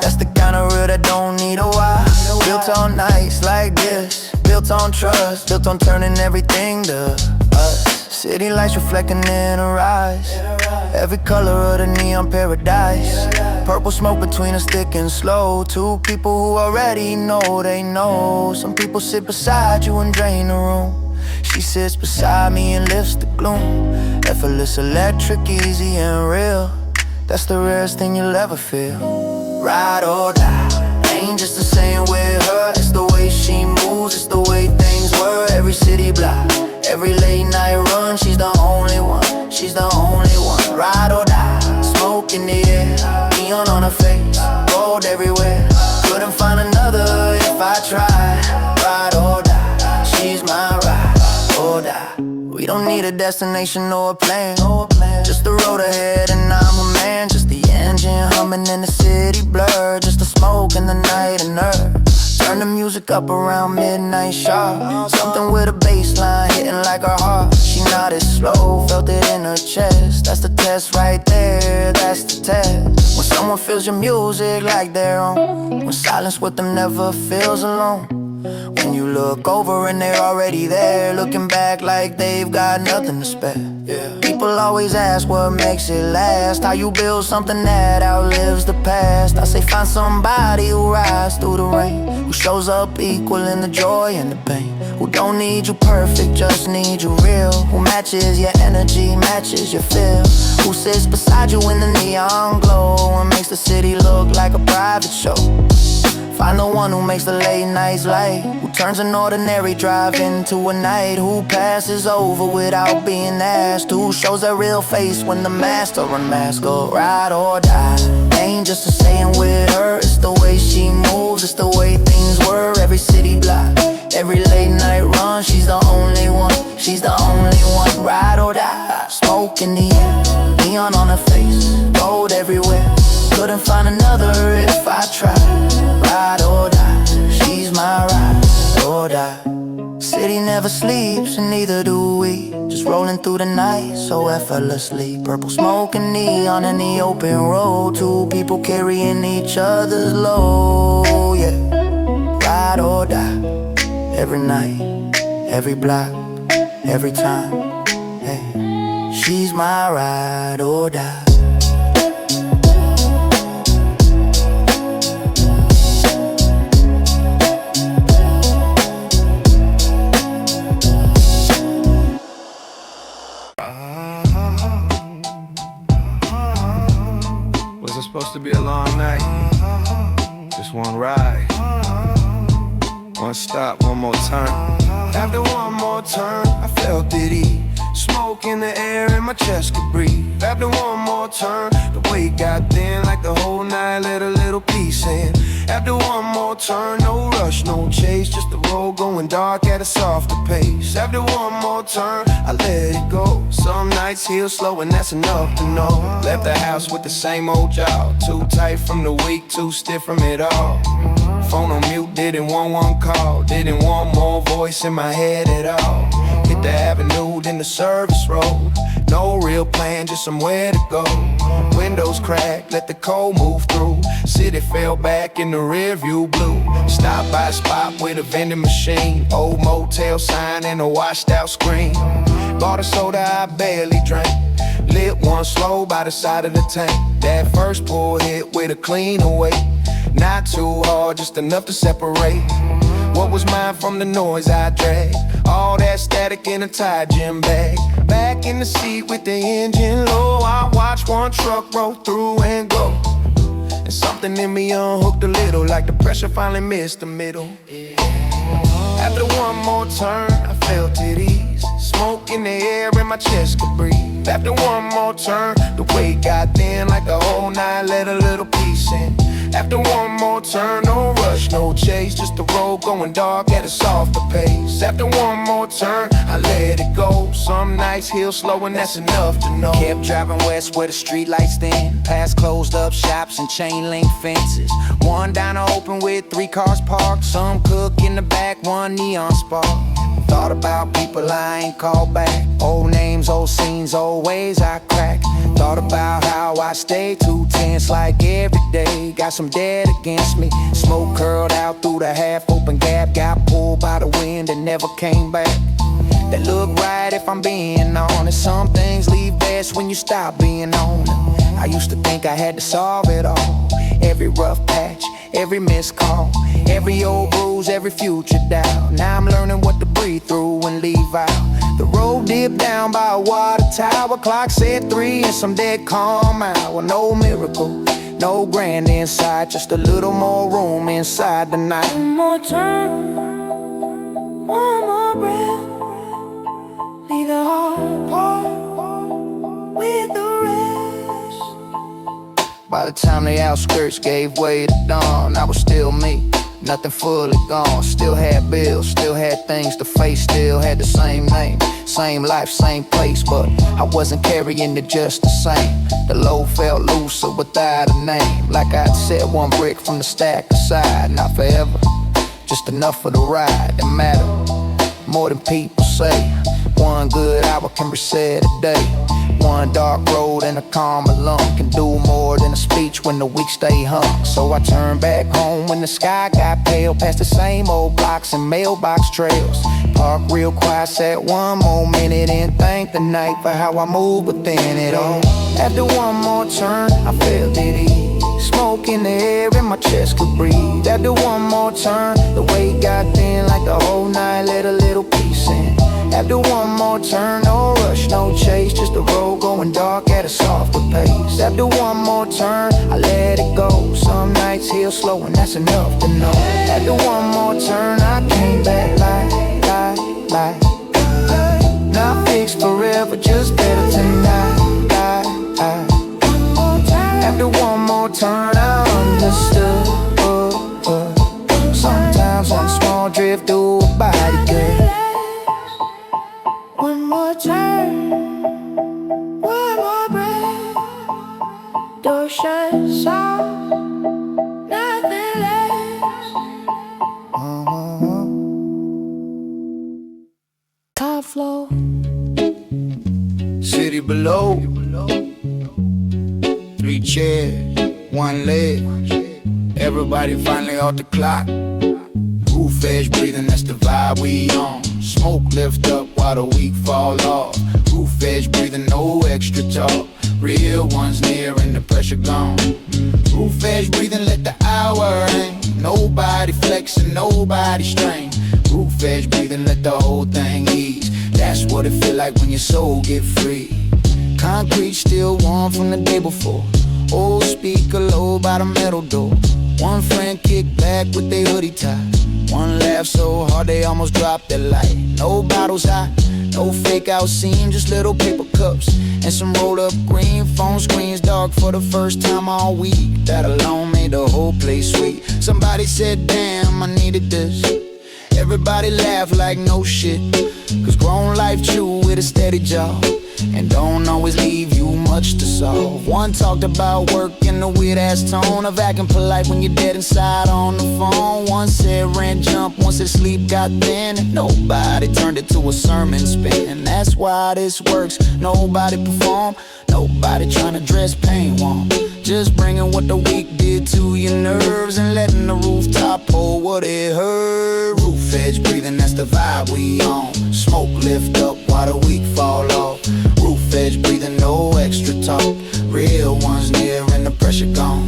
That's the kind of real that don't need a why. Built on nights like this, built on trust, built on turning everything to us. City lights reflecting in her eyes, every color of the neon paradise. Purple smoke between us thick and slow. Two people who already know they know. Some people sit beside you and drain the room. She sits beside me and lifts the gloom. Effortless, electric, easy and real. That's the rarest thing you'll ever feel. Ride or die, ain't just the same with her. It's the way she moves, it's the way things were. Every city block, every late night run, she's the only one, she's the only one. Ride or die, smoke in the air, neon on her face, gold everywhere. Couldn't find another if I tried. Ride or die, she's my ride or die. We don't need a destination or a plan, just the road ahead and I'm a man. Just the engine humming and the city blur, just the smoke in the night and her. Turn the music up around midnight sharp. Something with a bass line hitting like her heart. She nodded slow, felt it in her chest. That's the test right there, that's the test. When someone feels your music like their own, when silence with them never feels alone. When you look over and they're already there, looking back like they've got nothing to spare. People always ask what makes it last, how you build something that outlives the past. I say find somebody who rides through the rain, who shows up equal in the joy and the pain, who don't need you perfect, just need you real, who matches your energy, matches your feel, who sits beside you in the neon glow and makes the city look like a private show. Find the one who makes the late nights light, who turns an ordinary drive into a night, who passes over without being asked, who shows their real face when the master unmasked. Go ride or die, ain't just a saying with her. It's the way she moves, it's the way things were. Every city block, every late night run, she's the only one, she's the only one. Ride or die, smoke in the air, neon on her face, gold everywhere. Couldn't find another if I tried. Ride or die, she's my ride or die. City never sleeps and neither do we, just rolling through the night so effortlessly. Purple smoke and neon in the open road, two people carrying each other's load. Yeah, ride or die, every night, every block, every time. Hey, she's my ride or die. Was it supposed to be a long night? Just one ride, one stop, one more turn. After one more turn, I felt it ease. Smoke in the air and my chest could breathe. After one more turn, the weight got thin like the whole night let a little piece in. After one more turn, no rush, no chase, just the road going dark at a softer pace. After one more turn, I let it go. Some nights heal slow and that's enough to know. Left the house with the same old job, too tight from the week, too stiff from it all. Phone on mute, didn't want one call, didn't want more voice in my head at all. Hit the avenue, then the service road. No real plan, just somewhere to go. Windows cracked, let the cold move through. City fell back in the rear view blue. Stopped by a spot with a vending machine, old motel sign and a washed out screen. Bought a soda I barely drank, lit one slow by the side of the tank. That first pull hit with a clean away, not too hard, just enough to separate what was mine from the noise I dragged. All that static in a tied gym bag. Back in the seat with the engine low, I watched one truck roll through and go. And something in me unhooked a little, like the pressure finally missed the middle. After one more turn, I felt it ease. Smoke in the air and my chest could breathe. After one more turn, the weight got thin like the whole night let a little piece in. After one more turn, no rush, no chase, just the road going dark at a softer pace. After one more turn, I let it go. Some nights he'll slow and that's enough to know. Kept driving west where the street lights stand, past closed up shops and chain link fences. One diner open with 3 cars parked, some cook in the back, one neon spark. Thought about people I ain't called back, old names, old scenes, old ways I crack. Thought about how I stay too tense like every day. Got some dead against me, smoke curled out through the half-open gap. Got pulled by the wind and never came back. That look right if I'm being honest. Some things leave best when you stop being on them. I used to think I had to solve it all. Every rough patch, every missed call, every old bruise, every future doubt. Now I'm learning what to breathe through and leave out. The road dipped down by a water tower. Clock said 3 and some dead calm hour. No miracle, no grand insight, just a little more room inside the night. One more turn, one more breath. Leave the hard part with the rest. By the time the outskirts gave way to dawn, I was still me, nothing fully gone. Still had bills, still had things to face, still had the same name, same life, same place, but I wasn't carrying it just the same. The load felt looser without a name, like I'd set one brick from the stack aside. Not forever, just enough for the ride that mattered more than people say. One good hour can reset a day. One dark road and a calmer lung can do more than a speech when the week stay hung. So I turned back home when the sky got pale, past the same old blocks and mailbox trails. Parked real quiet, sat one more minute and thanked the night for how I moved within it all. After one more turn, I felt it ease. Smoke in the air and my chest could breathe. After one more turn, the weight got thin like the whole night let a little peace in. After one more turn, no rush, no chase, just the road going dark at a softer pace. After one more turn, I let it go. Some nights he'll slow and that's enough to know. After one more turn, I came back like not fixed forever, just better tonight. After one more turn, I understood. Sometimes one small drift through a body, girl. One more turn, one more breath. Door shut soft, nothing less. Top floor, City below, 3 chairs, 1 leg. Everybody finally off the clock. Roof edge breathing, that's the vibe we on. Smoke lift up while the week fall off. Roof edge breathing, no extra talk. Real ones near and the pressure gone. Roof edge breathing, let the hour hang. Nobody flexing, nobody strain. Roof edge breathing, let the whole thing ease. That's what it feel like when your soul get free. Concrete still warm from the day before. Old speaker low by the metal door. One friend kicked back with their hoodie tied. One laugh so hard they almost dropped their light. No bottles hot, no fake out scene, just little paper cups and some rolled up green. Phone screens dark for the first time all week. That alone made the whole place sweet. Somebody said, damn, I needed this. Everybody laughed like no shit, cause grown life chew with a steady jaw and don't always leave you much to solve. One talked about work in the weird ass tone of acting polite when you're dead inside on the phone. One said rent jump once his sleep got thin, and nobody turned it to a sermon spin. And that's why this works, nobody perform, nobody trying to dress pain warm. Just bringing what the week did to your nerves and letting the rooftop hold what it heard. Roof edge breathing, that's the vibe we on. Smoke lift up while the week fall off. Roof edge breathing, no extra talk. Real ones near and the pressure gone.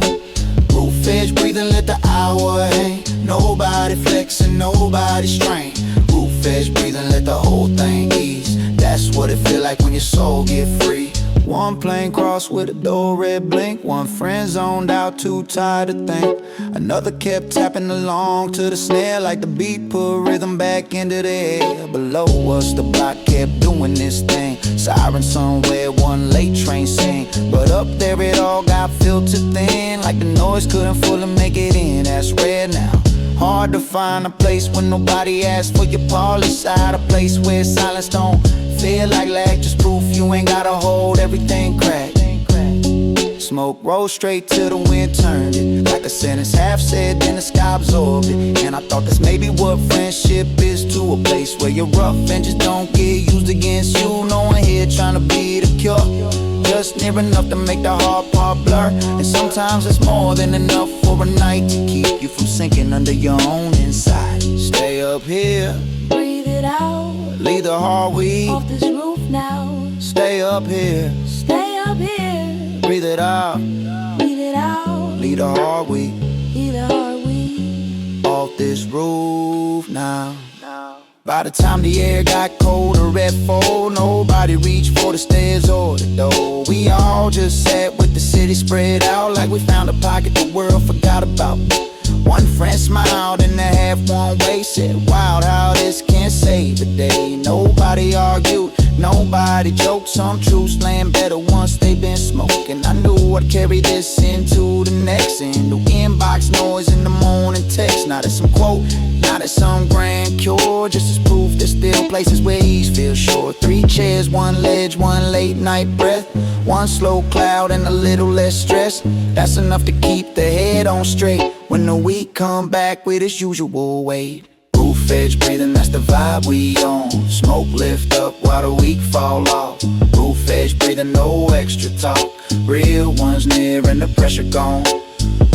Roof edge breathing, let the hour hang. Nobody flexing, nobody strain. Roof edge breathing, let the whole thing ease. That's what it feel like when your soul get free. One plane crossed with a door red blink. One friend zoned out, too tired to think. Another kept tapping along to the snare, like the beat put rhythm back into the air. Below us, the block kept doing this thing. Siren somewhere, one late train sing. But up there it all got filtered thin, like the noise couldn't fully make it in. That's rare now. Hard to find a place when nobody asks for your polish side. A place where silence don't feel like lack, just proof you ain't gotta hold everything cracked. Smoke rolled straight till the wind turned it, like a sentence half said, then the sky absorbed it. And I thought that's maybe what friendship is, to a place where you're rough and just don't get used against you. No one here trying to be the cure, just near enough to make the hard part blur. And sometimes it's more than enough for a night to keep you from sinking under your own inside. Stay up here, Breathe it out. leave the hard weed. Off this roof now. Stay up here, Stay up here. breathe it out. Breathe it out. Leave the hard weed Leave the hard weed. off this roof now. By the time the air got colder at 4, nobody reached for the stairs or the door. We all just sat with the city spread out, like we found a pocket the world forgot about. One friend smiled in the half one way, said, "Wild how this can save the day." Nobody argued, nobody joked. Some truths land better once they've been smoking. I knew I'd carry this into the next, and the inbox noise in the morning text. Not as some quote, not as some grand cure, just as proof there's still places where ease feels short. 3 chairs, 1 ledge, 1 late night breath, 1 slow cloud and a little less stress. That's enough to keep the head on straight when the week come back with its usual weight. Roof edge breathing, that's the vibe we on. Smoke lift up while the week fall off. Roof edge breathing, no extra talk. Real ones near and the pressure gone.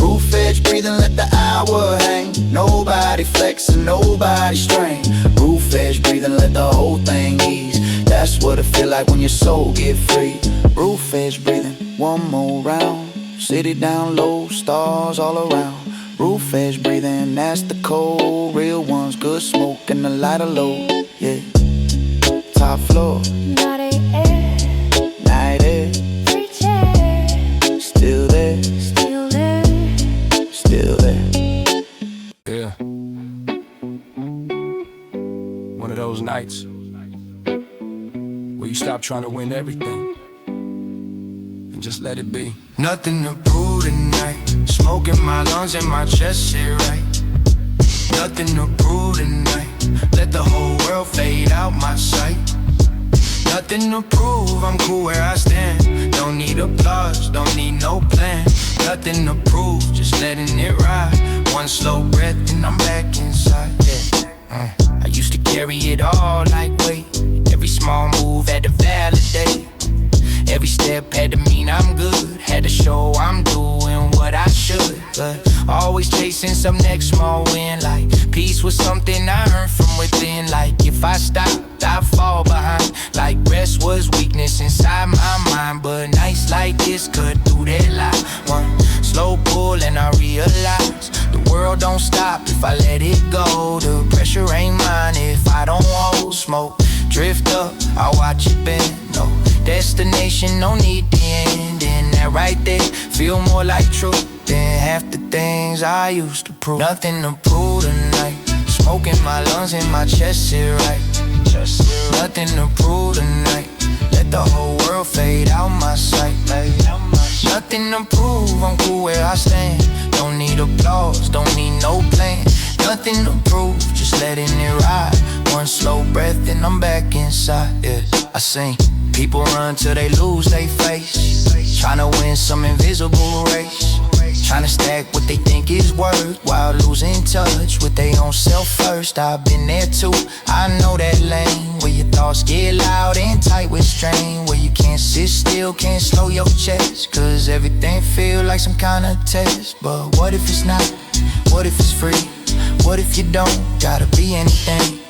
Roof edge breathing, let the hour hang. Nobody flexing, nobody strain. Roof edge breathing, let the whole thing ease. That's what it feel like when your soul get free. Roof edge breathing, one more round. City down low, stars all around. Roof edge breathing, that's the cold. Real ones, good smoke and the lighter low. Yeah, top floor, Not a air. night air, Free chair. still there, Still there. still there. Yeah. One of those nights where you stop trying to win everything and just let it be. Nothing to prove tonight. Smoke in my lungs and my chest sit right. Nothing to prove tonight. Let the whole world fade out my sight. Nothing to prove, I'm cool where I stand. Don't need applause, don't need no plan. Nothing to prove, just letting it ride. One slow breath and I'm back inside. Yeah. I used to carry it all like weight. Every small move had to validate. Every step had to mean I'm good. Had to show I'm doing what I should. But always chasing some next small win. Like peace was something I earned from within. Like if I stopped, I fall behind. Like rest was weakness inside my mind. But nights like this cut through that lie. One slow pull and I realize the world don't stop if I let it go. The pressure ain't mine if I don't hold. Smoke drift up, I watch it bend. No destination, no need to end. And that right there feel more like truth than half the things I used to prove. Nothing to prove tonight. Smoke in my lungs and my chest sit right. Nothing to prove tonight. Let the whole world fade out my sight. Nothing to prove, I'm cool where I stand. Don't need applause, don't need no plan. Nothing to prove, just letting it ride. One slow breath and I'm back inside. Yeah, I sing. People run till they lose they face, tryna win some invisible race, tryna stack what they think is worth while losing touch with their own self first. I've been there too, I know that lane where your thoughts get loud and tight with strain, where you can't sit still, can't slow your chest, cause everything feel like some kind of test. But what if it's not? What if it's free? What if you don't gotta be anything?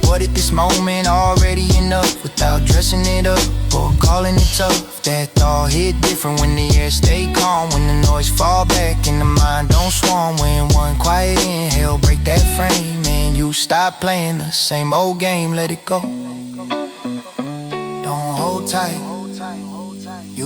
What if this moment already enough without dressing it up or calling it tough? That thought hit different when the air stay calm, when the noise fall back and the mind don't swarm. When one quiet inhale break that frame and you stop playing the same old game, let it go. Don't hold tight, you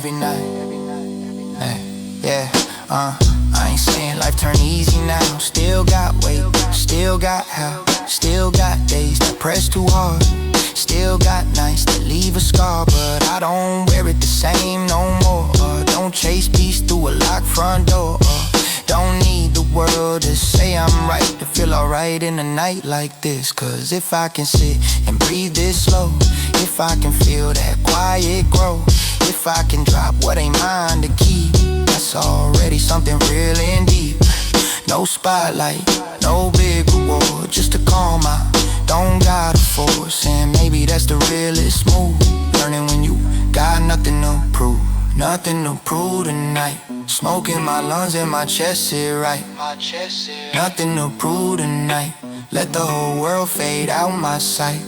every night. Yeah, I ain't saying life turn easy now. Still got weight, still got help, still got days that press too hard. Still got nights that leave a scar, but I don't wear it the same no more. Don't chase peace through a locked front door. Don't need the world to say I'm right to feel alright in a night like this. Cause if I can sit and breathe this slow, if I can feel that quiet grow, if I can drop what ain't mine to keep, that's already something real and deep. No spotlight, no big reward, just a calm out, don't gotta force. And maybe that's the realest move, learning when you got nothing to prove. Nothing to prove tonight. Smoke in my lungs and my chest sit right. Nothing to prove tonight. Let the whole world fade out my sight.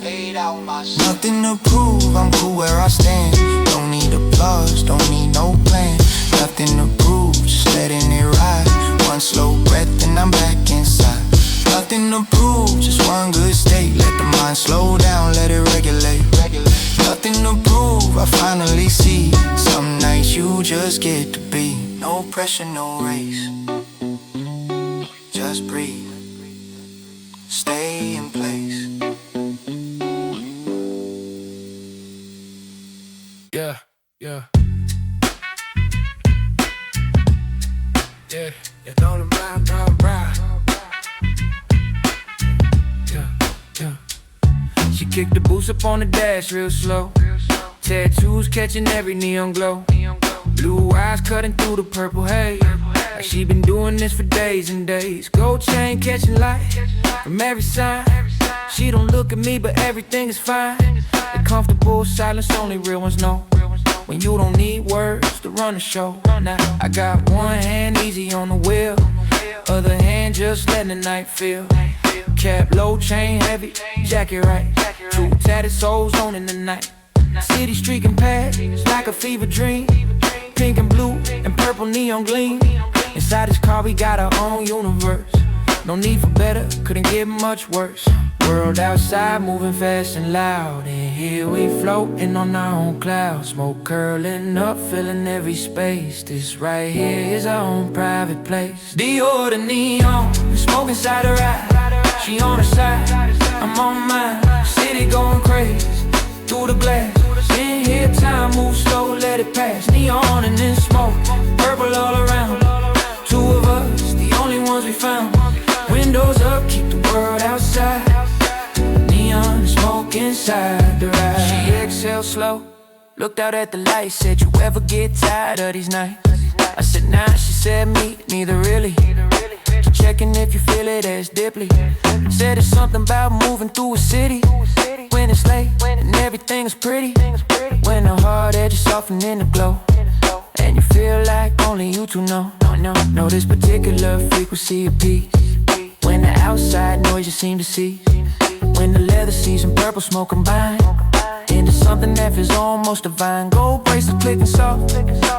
Nothing to prove, I'm cool where I stand. Don't need applause, don't need no plan. Nothing to prove, just letting it ride. One slow breath and I'm back inside. Nothing to prove, just one good state. Let the mind slow down, let it regulate. Nothing to prove, I finally see. Some nights you just get to be. No pressure, no race. Just breathe. Stay in place. Yeah. Yeah, don't brown. Yeah. She kicked the boots up on the dash real slow. Tattoos catching every neon glow. Blue eyes cutting through the purple haze. Like she been doing this for days and days. Gold chain catching light from every side. She don't look at me, but everything is fine. The comfortable silence only real ones know. When you don't need words to run the show. Now I got one hand easy on the wheel, other hand just letting the night feel. Cap low, chain heavy, jacket right. Two tatted souls owning the night. City streaking past like a fever dream. Pink and blue and purple neon gleam. Inside this car we got our own universe. No need for better, couldn't get much worse. World outside moving fast and loud, and here we floating on our own clouds. Smoke curling up, filling every space. This right here is our own private place. Dior the neon, smoke inside her eye. She on her side, I'm on mine. City going crazy, through the glass. In here time moves slow, let it pass. Neon and then smoke, purple all around. Two of us, the only ones we found. Windows up, keep the world outside. Neon and smoke inside the ride. She exhaled slow, looked out at the light. Said, you ever get tired of these nights? I said, nah, she said, me, neither really. Just checking if you feel it as deeply. Said it's something about moving through a city when it's late and everything is pretty. When the hard edges soften in the glow, and you feel like only you two know. Know this particular frequency of peace. When the outside noise you seem to see. When the leather sees and purple smoke combine into something that feels almost divine. Gold bracelet clicking soft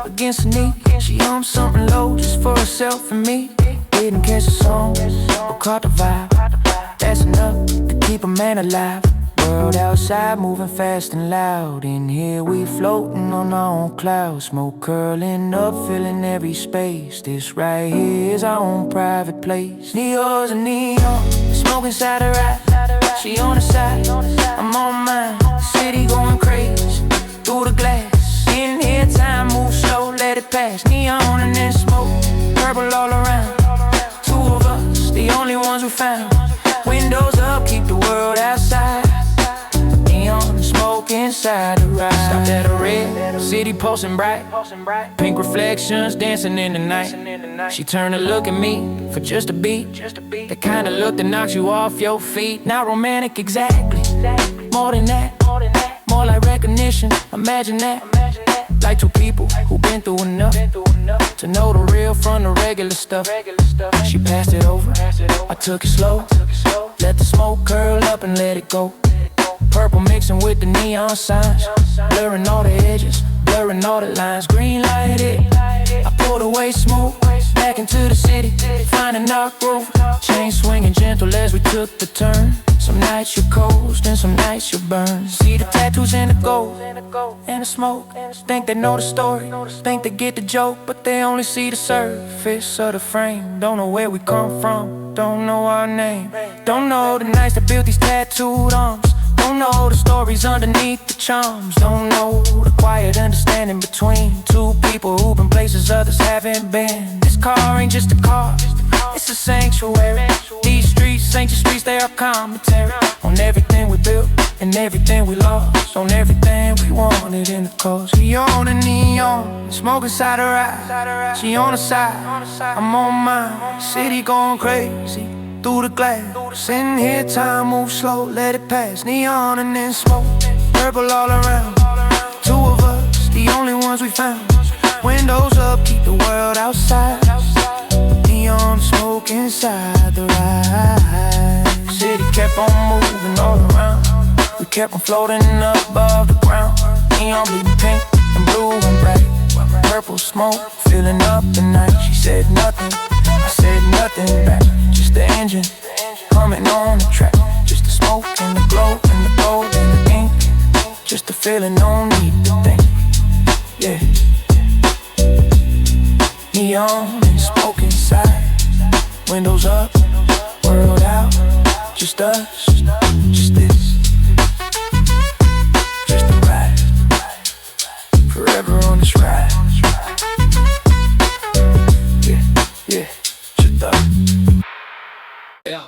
against her knee. She hums something low just for herself and me. Didn't catch the song, but caught the vibe. That's enough to keep a man alive. World outside moving fast and loud. In here we floating on our own clouds. Smoke curling up, filling every space. This right here is our own private place. Neons and neon, smoke inside her eye. She on her side, I'm on mine. City going crazy, through the glass. In here time moves slow, let it pass. Neon and then smoke, purple all around. Two of us, the only ones we found. Windows up, keep the world outside. Neon smoke inside the ride. Stopped at a red, city pulsing bright. Pink reflections dancing in the night. She turned to look at me for just a beat. The kind of look that knocks you off your feet. Not romantic exactly, more than that. More like recognition, imagine that. Like two people who've been through enough to know the real from the regular stuff. She passed it over, I took it slow. Let the smoke curl up and let it go. Purple mixing with the neon signs, blurring all the edges, blurring all the lines. Green lighted, I pulled away smooth, back into the city, finding our groove. Chain swinging gentle as we took the turn. Some nights you coast and some nights you burn. See the tattoos and the gold and the smoke. Think they know the story, think they get the joke, but they only see the surface of the frame. Don't know where we come from, don't know our name. Don't know the nights that built these tattooed arms. Don't know the stories underneath the charms. Don't know the quiet understanding between two people who've been places others haven't been. This car ain't just a car, it's a sanctuary. These streets ain't just streets, they are commentary on everything we built and everything we lost, on everything we wanted in the coast. She on the neon, smoking side her eye. She on the side, I'm on mine. City going crazy through the glass. Sitting here, time moves slow, let it pass. Neon and then smoke, purple all around. Two of us, the only ones we found. Windows up, keep the world outside. Neon smoke inside the ride. City kept on moving all around. We kept on floating above the ground. Neon bleeding pink and blue and bright. Purple smoke filling up the night. She said nothing, I said nothing back. Just the engine humming on the track. Just the smoke and the glow and the gold and the ink. Just the feeling, no need to think. Yeah. Neon and smoke inside. Windows up, world out. Just us, just this. Just a ride, forever on this ride. Yeah, yeah, just us. Yeah.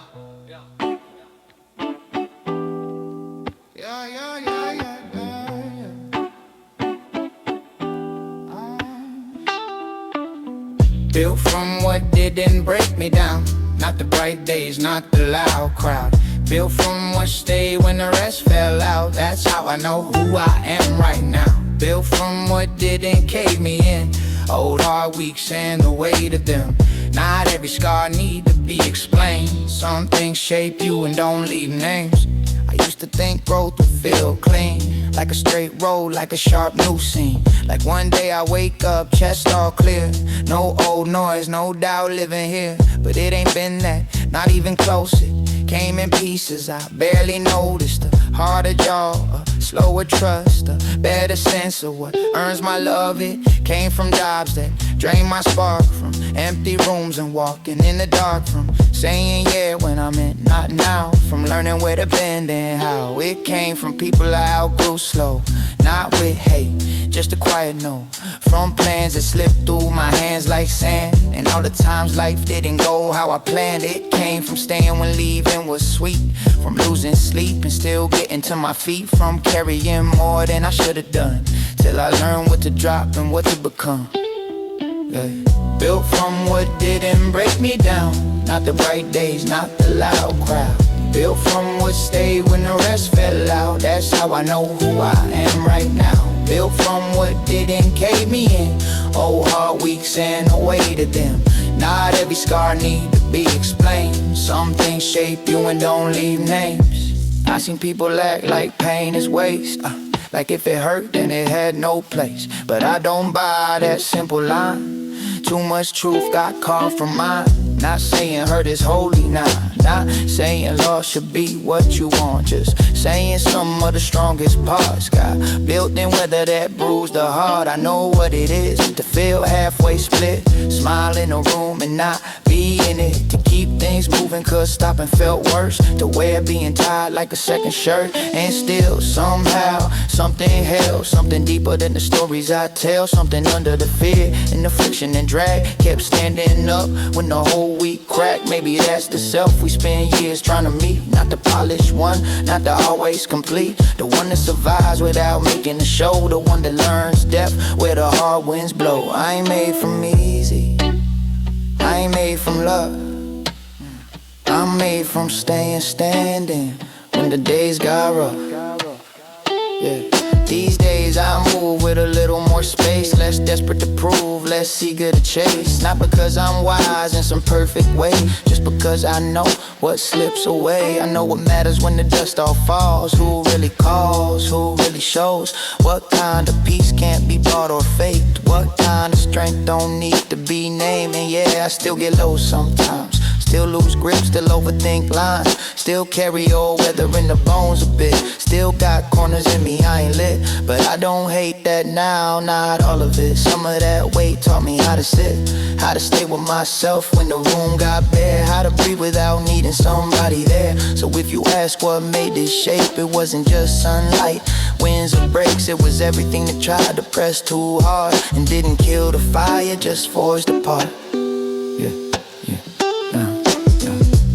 Built from what didn't break me down. Not the bright days, not the loud crowd. Built from what stayed when the rest fell out. That's how I know who I am right now. Built from what didn't cave me in. Old hard weeks and the weight of them. Not every scar need to be explained. Some things shape you and don't leave names. I used to think growth would feel clean, like a straight road, like a sharp new scene. Like one day I wake up, chest all clear. No old noise, no doubt living here. But it ain't been that, not even close. It came in pieces, I barely noticed. A harder jaw, a slower trust, a better sense of what earns my love. It came from jobs that drain my spark, from empty rooms and walking in the dark, from saying yeah when I meant not now, from learning where to bend and how. It came from people I outgrew slow, not with hate, just a quiet no. From plans that slipped through my hands like sand, and all the times life didn't go how I planned. It came from staying when leaving was sweet, from losing sleep and still getting to my feet, from carrying more than I should've done, till I learned what to drop and what to become. Yeah. Built from what didn't break me down. Not the bright days, not the loud crowd. Built from what stayed when the rest fell out. That's how I know who I am right now. Built from what didn't cave me in. Old hard weeks and the weight of them. Not every scar need to be explained. Some things shape you and don't leave names. I seen people act like pain is waste, like if it hurt then it had no place. But I don't buy that simple line. Too much truth got carved from mine. Not saying hurt is holy, nah. Not saying loss should be what you want. Just saying some of the strongest parts got built in weather that bruised the heart. I know what it is to feel halfway split. Smile in a room and not be in it. To keep things moving, cause stopping felt worse. To wear being tied like a second shirt. And still somehow something held, something deeper than the stories I tell. Something under the fear and the friction and drag. Kept standing up when the whole week cracked. Maybe that's the self we spend years trying to meet. Not the polished one, not the always complete. The one that survives without making a show. The one that learns depth where the hard winds blow. I ain't made from easy, I ain't made from love. I'm made from staying standing when the days got rough. Yeah. These days I move with a little more space. Less desperate to prove, less eager to chase. Not because I'm wise in some perfect way, just because I know what slips away. I know what matters when the dust all falls. Who really calls, who really shows. What kind of peace can't be bought or faked. What kind of strength don't need to be named. And yeah, I still get low sometimes. Still lose grip, still overthink lines. Still carry all weather in the bones a bit. Still got corners in me I ain't lit. But I don't hate that now, not all of it. Some of that weight taught me how to sit, how to stay with myself when the room got bare, how to breathe without needing somebody there. So if you ask what made this shape, it wasn't just sunlight, winds or breaks. It was everything that tried to press too hard and didn't kill the fire, just forged apart.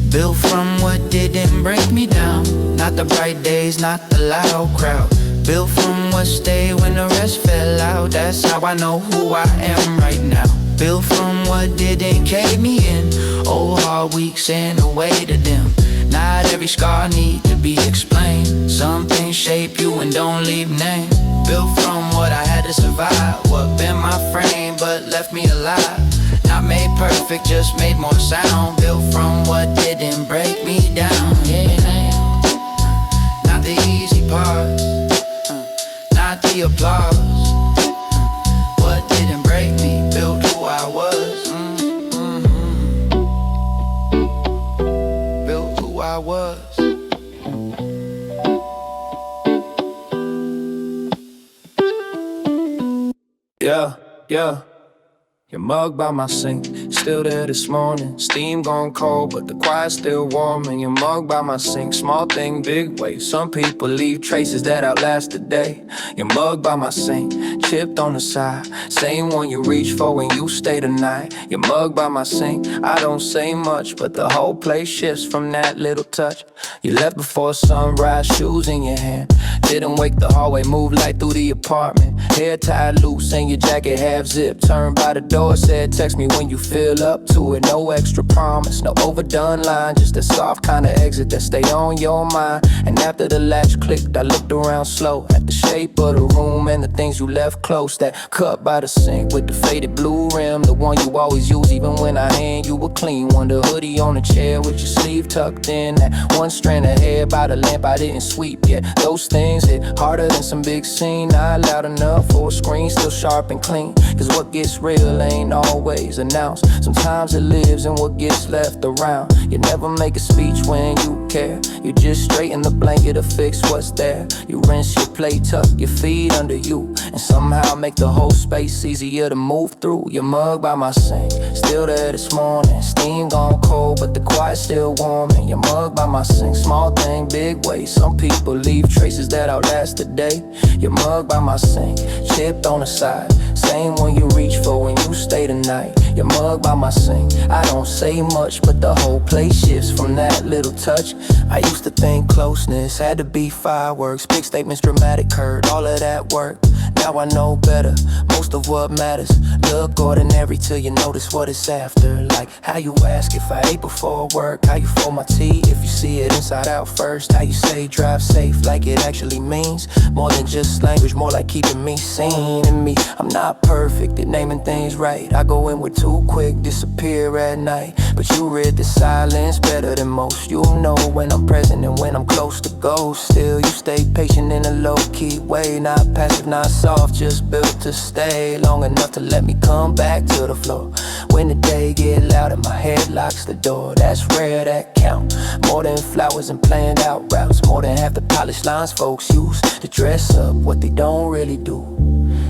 Built from what didn't break me down. Not the bright days, not the loud crowd. Built from what stayed when the rest fell out. That's how I know who I am right now. Built from what didn't cave me in. Old hard weeks and the way to them. Not every scar need to be explained. Some things shape you and don't leave name. Built from what I had to survive. What bent my frame but left me alive. Not made perfect, just made more sound. Built from what didn't break me down. Yeah, not the easy parts, not the applause. What didn't break me built who I was. Built who I was. Yeah. Your mug by my sink, still there this morning. Steam gone cold, but the quiet still warm. And your mug by my sink, small thing, big weight. Some people leave traces that outlast the day. Your mug by my sink, chipped on the side. Same one you reach for when you stay the night. Your mug by my sink, I don't say much, but the whole place shifts from that little touch. You left before sunrise, shoes in your hand. Didn't wake the hallway, move light through the apartment. Hair tied loose and your jacket half zipped. Turned by the door, said text me when you feel up to it. No extra promise, no overdone line. Just a soft kind of exit that stay on your mind. And after the latch clicked, I looked around slow at the shape of the room and the things you left close. That cup by the sink with the faded blue rim, the one you always use even when I hand you a clean one. The hoodie on the chair with your sleeve tucked in. That one strand of hair by the lamp I didn't sweep yet. Those things hit harder than some big scene. Not loud enough for a screen, still sharp and clean. Cause what gets real ain't always announced. Sometimes it lives in what gets left around. You never make a speech when you care. You just straighten the blanket to fix what's there. You rinse your plate, tuck your feet under you, and somehow make the whole space easier to move through. Your mug by my sink, still there this morning. Steam gone cold, but the quiet still warm. And your mug by my sink, small thing, big weight. Some people leave traces that outlast the day. Your mug by my sink, chipped on the side. Same one you reach for when you stay the night. Your mug by my sink, I don't say much, but the whole place shifts from that little touch. I used to think closeness had to be fireworks, big statements, dramatic hurt, all of that work. Now I know better, most of what matters. Look ordinary till you notice what it's after. Like how you ask if I ate before work, how you fold my tea if you see it inside out first. How you say drive safe like it actually means more than just language, more like keeping me seen. And me, I'm not perfect at naming things right. I go in with too quick, disappear at night. But you read the silence better than most. You'll know when I'm present and when I'm close to go. Still, you stay patient in a low-key way. Not passive, not soft, just built to stay long enough to let me come back to the floor. When the day get loud and my head locks the door, that's rare, that count. More than flowers and planned out routes. More than half the polished lines folks use to dress up what they don't really do.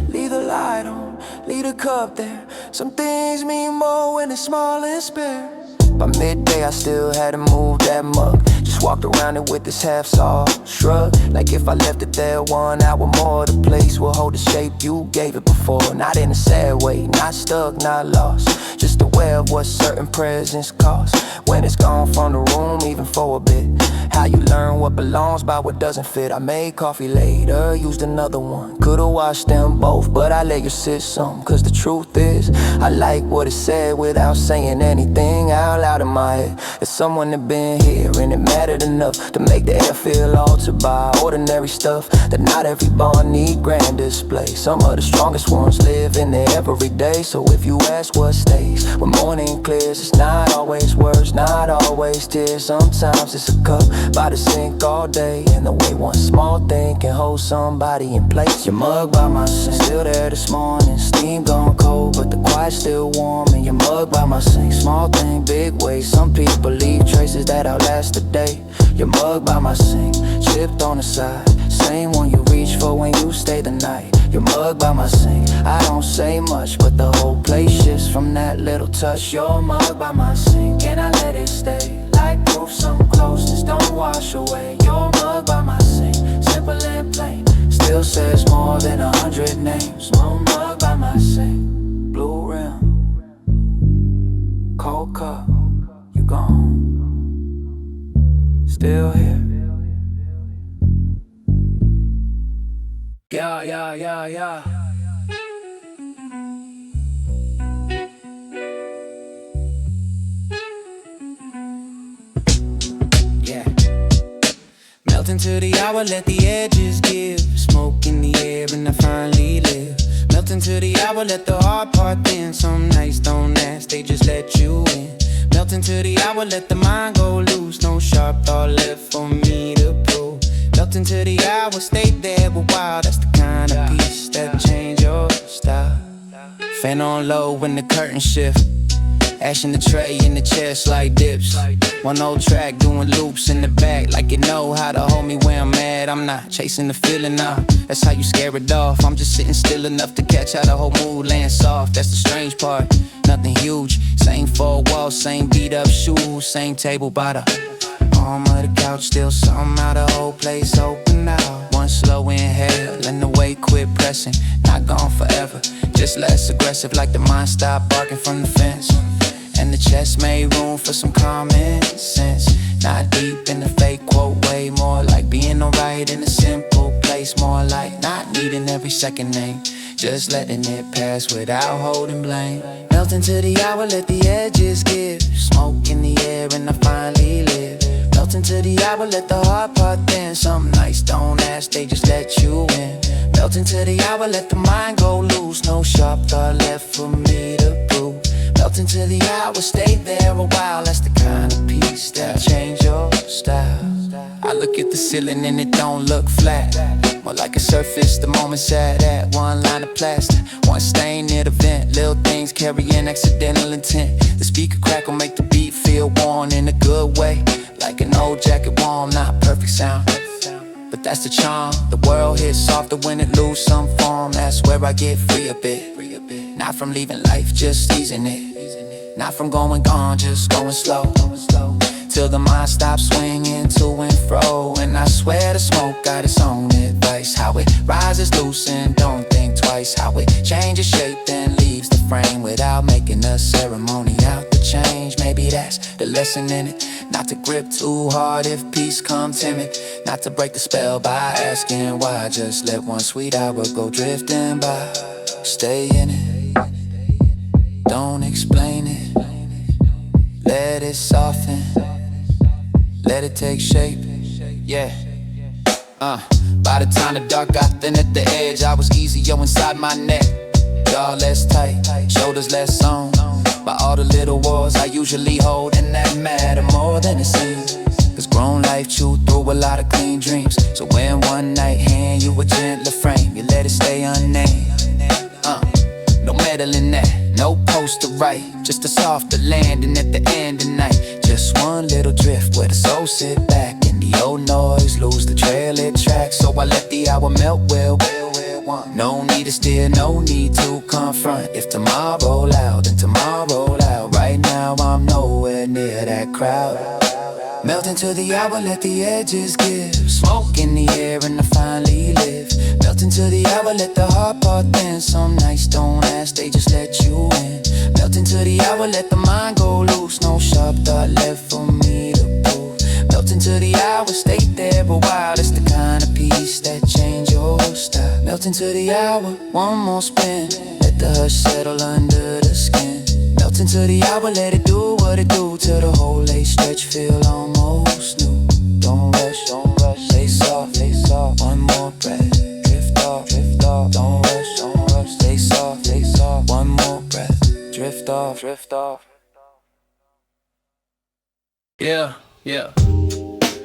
Leave the light on, leave the cup there. Some things mean more when it's small and spare. By midday I still had to move that mug. Just walked around it with this half-soft shrug. Like if I left it there 1 hour more, the place will hold the shape you gave it before. Not in a sad way, not stuck, not lost. Just aware of what certain presents cost. When it's gone from the room, even for a bit. How you learn what belongs by what doesn't fit. I made coffee later, used another one. Could've washed them both, but I let you sit some. Cause the truth is, I like what it said without saying anything out loud in my head. It's someone that been here and it mattered it enough to make the air feel altered by ordinary stuff. That not every barn need grand display. Some of the strongest ones live in their everyday. So if you ask what stays when morning clears, it's not always words, not always tears. Sometimes it's a cup by the sink all day, and the way one small thing can hold somebody in place. Your mug by my sink, still there this morning. Steam gone cold, but the quiet's still warm. And your mug by my sink, small thing, big way. Some people leave traces that outlast the day. Your mug by my sink, chipped on the side, same one you reach for when you stay the night. Your mug by my sink, I don't say much, but the whole place shifts from that little touch. Your mug by my sink, can I let it stay? Like proof some closeness don't wash away. Your mug by my sink, simple and plain, still says more than 100 names. Your mug by my sink, blue rim, cold cup, you gone, still here. Yeah, yeah, yeah, yeah. Yeah. Melt into the hour, let the edges give. Smoke in the air and I finally live. Melt into the hour, let the hard part thin. Some nights don't ask, they just let you in. Melt into the hour, let the mind go loose. No sharp thought left for me to prove. Melt into the hour, stay there a while. That's the kind of peace that change your style. Fan on low when the curtain shift. Ash in the tray in the chest like dips. One old track doing loops in the back, like you know how to hold me when I'm mad. I'm not chasing the feeling now, that's how you scare it off. I'm just sitting still enough to catch how the whole mood lands soft. That's the strange part, nothing huge. Same four walls, same beat up shoes, same table by the arm of the couch. Still something how the whole place open out. One slow inhale and the weight quit pressing. Not gone forever, just less aggressive, like the mind stopped barking from the fence. And the chest made room for some common sense. Not deep in the fake quote, way more like being alright in a simple place. More like not needing every second name, just letting it pass without holding blame. Melt into the hour, let the edges give. Smoke in the air and I finally live. Melt into the hour, let the hard part thin. Some nights don't ask, they just let you in. Melt into the hour, let the mind go loose. No sharp thought left for me to prove. Melt into the hour, stay there a while. That's the kind of peace that change your style. I look at the ceiling and it don't look flat, more like a surface the moment sat at. One line of plastic, one stain near the vent. Little things carrying accidental intent. The speaker crack will make the beat feel worn in a good way, like an old jacket warm, not perfect sound, but that's the charm. The world hits softer when it lose some form. That's where I get free a bit. Not from leaving life, just easing it. Not from going gone, just going slow. Till the mind stops swinging to and fro. And I swear the smoke got its own advice. How it rises loose and don't think twice. How it changes shape then leaves the frame without making a ceremony out the change. Maybe that's the lesson in it. Not to grip too hard if peace come timid. Not to break the spell by asking why. Just let one sweet hour go drifting by. Stay in it, don't explain it. Let it soften, let it take shape, yeah. By the time the dark got thin at the edge, I was easy, yo, inside my neck. Jaw less tight, shoulders less on. By all the little wars I usually hold, and that matter more than it seems. Cause grown life chewed through a lot of clean dreams. So when one night hand you a gentler frame, you let it stay unnamed. No meddling that, no poster right, just a softer landing at the end of night. Just one little drift where the soul sit back and the old noise lose the trail it tracks. So I let the hour melt well. No need to steer, no need to confront. If tomorrow loud, then tomorrow loud. Right now I'm nowhere near that crowd. Melt into the hour, let the edges give. Smoke in the air and I finally live. Melt into the hour, let the heart part thin. Some nights don't ask, they just let you in. Melt into the hour, let the mind go loose. No sharp thought left for me to prove. Melt into the hour, stay there a while. That's the kind of peace that change your style. Melt into the hour, one more spin. Let the hush settle under the skin. Melt into the hour, let it do what it do till the whole late stretch feel almost new. Yeah, yeah.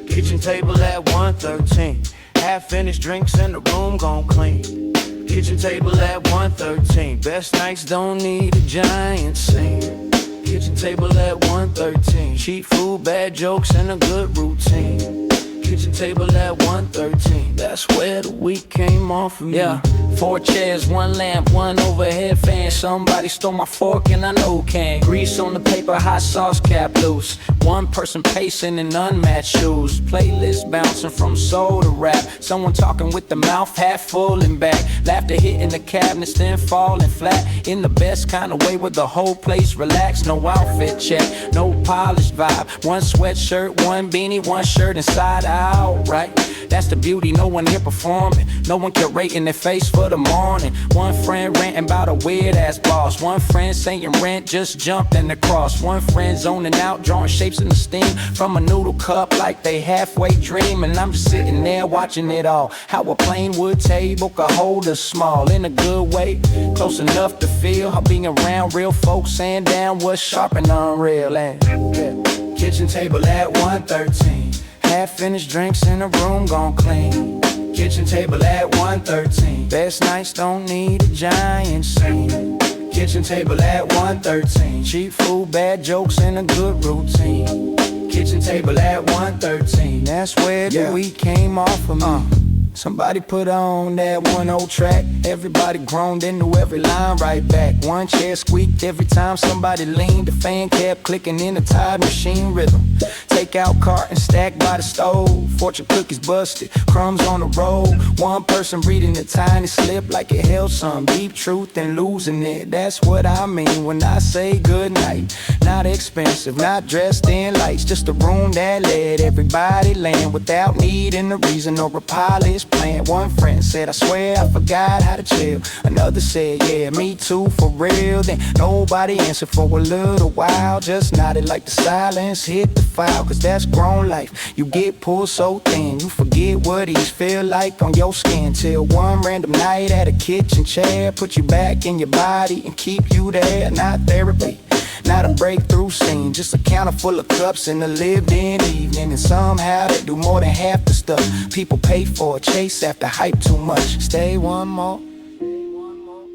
Kitchen table at 113. Half finished drinks in the room gon' clean. Kitchen table at 113. Best nights don't need a giant scene. Kitchen table at 113. Cheap food, bad jokes, and a good routine. Kitchen table at 113. That's where the week came off of me. Yeah, 4 chairs, 1 lamp, 1 overhead fan. Somebody stole my fork and I know who can. Grease on the paper, hot sauce cap loose. 1 person pacing in unmatched shoes. Playlist bouncing from soul to rap. Someone talking with the mouth half full and back. Laughter hitting the cabinets, then falling flat. In the best kind of way with the whole place relaxed. No outfit check, no polished vibe. 1 sweatshirt, 1 beanie, 1 shirt inside out. Right, that's the beauty, no one here performing. No one curating their face for the morning. 1 friend ranting about a weird ass boss. 1 friend saying rent just jumped in the cross. 1 friend zoning out, drawing shapes in the steam from a noodle cup like they halfway dream. And I'm just sitting there watching it all. How a plain wood table could hold us small in a good way, close enough to feel how being around real folks saying down what's sharp and unreal. And yeah. Kitchen table at 113. Half finished drinks in the room gon' clean. Kitchen table at 113. Best nights don't need a giant scene. Kitchen table at 113. Cheap food, bad jokes, and a good routine. Kitchen table at 113. That's where the week came off of me. Somebody put on that 1 old track. Everybody groaned into every line right back. 1 chair squeaked every time somebody leaned. The fan kept clicking in the Tide machine rhythm. Take out carton stacked by the stove. Fortune cookies busted, crumbs on the road. 1 person reading a tiny slip like it held some deep truth and losing it. That's what I mean when I say good night. Not expensive, not dressed in lights. Just a room that let everybody land without needing a reason or a polished plan. 1 friend said, I swear I forgot how to chill. Another said, yeah, me too, for real. Then nobody answered for a little while. Just nodded like the silence hit the file. Cause that's grown life. You get pulled so thin, you forget what these feel like on your skin. Till 1 random night at a kitchen chair put you back in your body and keep you there. Not therapy, not a breakthrough scene, just a counter full of cups in a lived-in evening. And somehow they do more than half the stuff people pay for, chase after hype too much. Stay 1 more,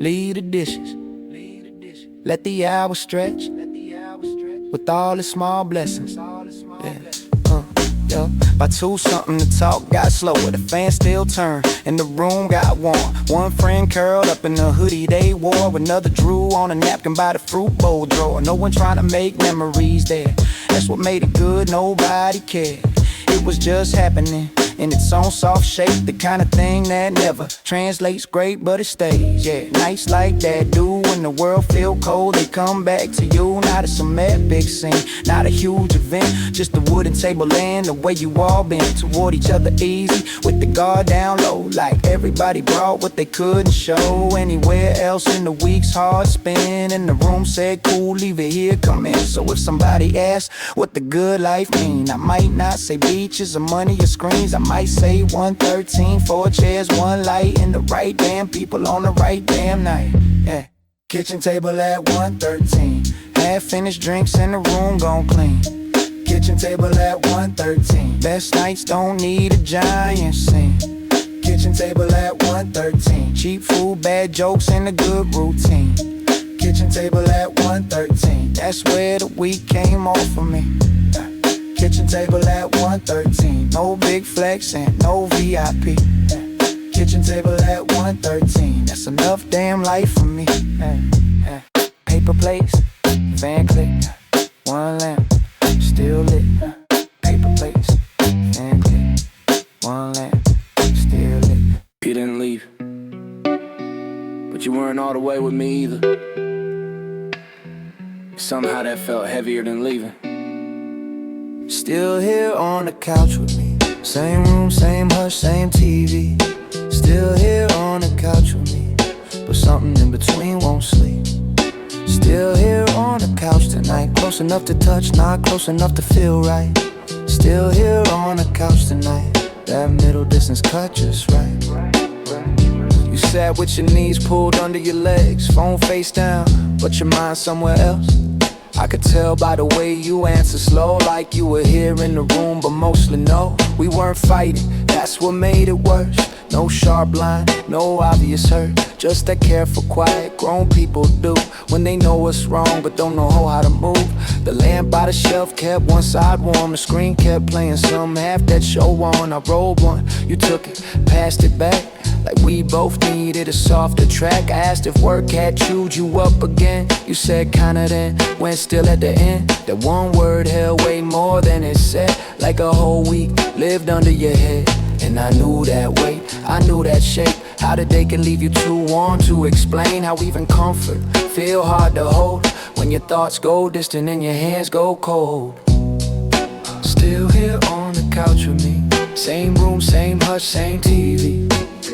leave the dishes, let the hours stretch with all the small blessings. Yeah. By 2 something the talk got slower, the fan still turned and the room got warm. 1 friend curled up in the hoodie they wore, another drew on a napkin by the fruit bowl drawer. No one trying to make memories there, that's what made it good, nobody cared. It was just happening in its own soft shape, the kind of thing that never translates great but it stays. Yeah, nights like that do when the world feel cold, they come back to you. Not a some epic scene, not a huge event, just the wooden table and the way you all been toward each other easy with the guard down low, like everybody brought what they couldn't show anywhere else in the week's hard spin. And the room said cool, leave it here, come in. So if somebody asks what the good life mean, I might not say beaches or money or screens. I might say 113, 4 chairs, 1 light, and the right damn people on the right damn night. Yeah. Kitchen table at 113. Half finished drinks in the room gon' clean. Kitchen table at 113. Best nights don't need a giant scene. Kitchen table at 113. Cheap food, bad jokes, and a good routine. Kitchen table at 113. That's where the week came off of me. Kitchen table at 113. No big flex and no VIP. Kitchen table at 113. That's enough damn life for me. Paper plates, fan click, 1 lamp, still lit. Paper plates, fan click, 1 lamp, still lit. You didn't leave, but you weren't all the way with me either. Somehow that felt heavier than leaving. Still here on the couch with me. Same room, same hush, same TV. Still here on the couch with me, but something in between won't sleep. Still here on the couch tonight. Close enough to touch, not close enough to feel right. Still here on the couch tonight. That middle distance cut just right. You sat with your knees pulled under your legs, phone face down, but your mind somewhere else. I could tell by the way you answer slow, like you were here in the room, but mostly no. We weren't fighting, that's what made it worse. No sharp line, no obvious hurt, just that careful, quiet, grown people do when they know what's wrong but don't know how to move. The lamp by the shelf kept one side warm, the screen kept playing some half that show on. I rolled one, you took it, passed it back, like we both needed a softer track. I asked if work had chewed you up again. You said kinda then, went still at the end. That one word held way more than it said, like a whole week lived under your head. And I knew that weight, I knew that shape. How the day can leave you too warm to explain. How even comfort feel hard to hold when your thoughts go distant and your hands go cold. Still here on the couch with me, same room, same hush, same TV.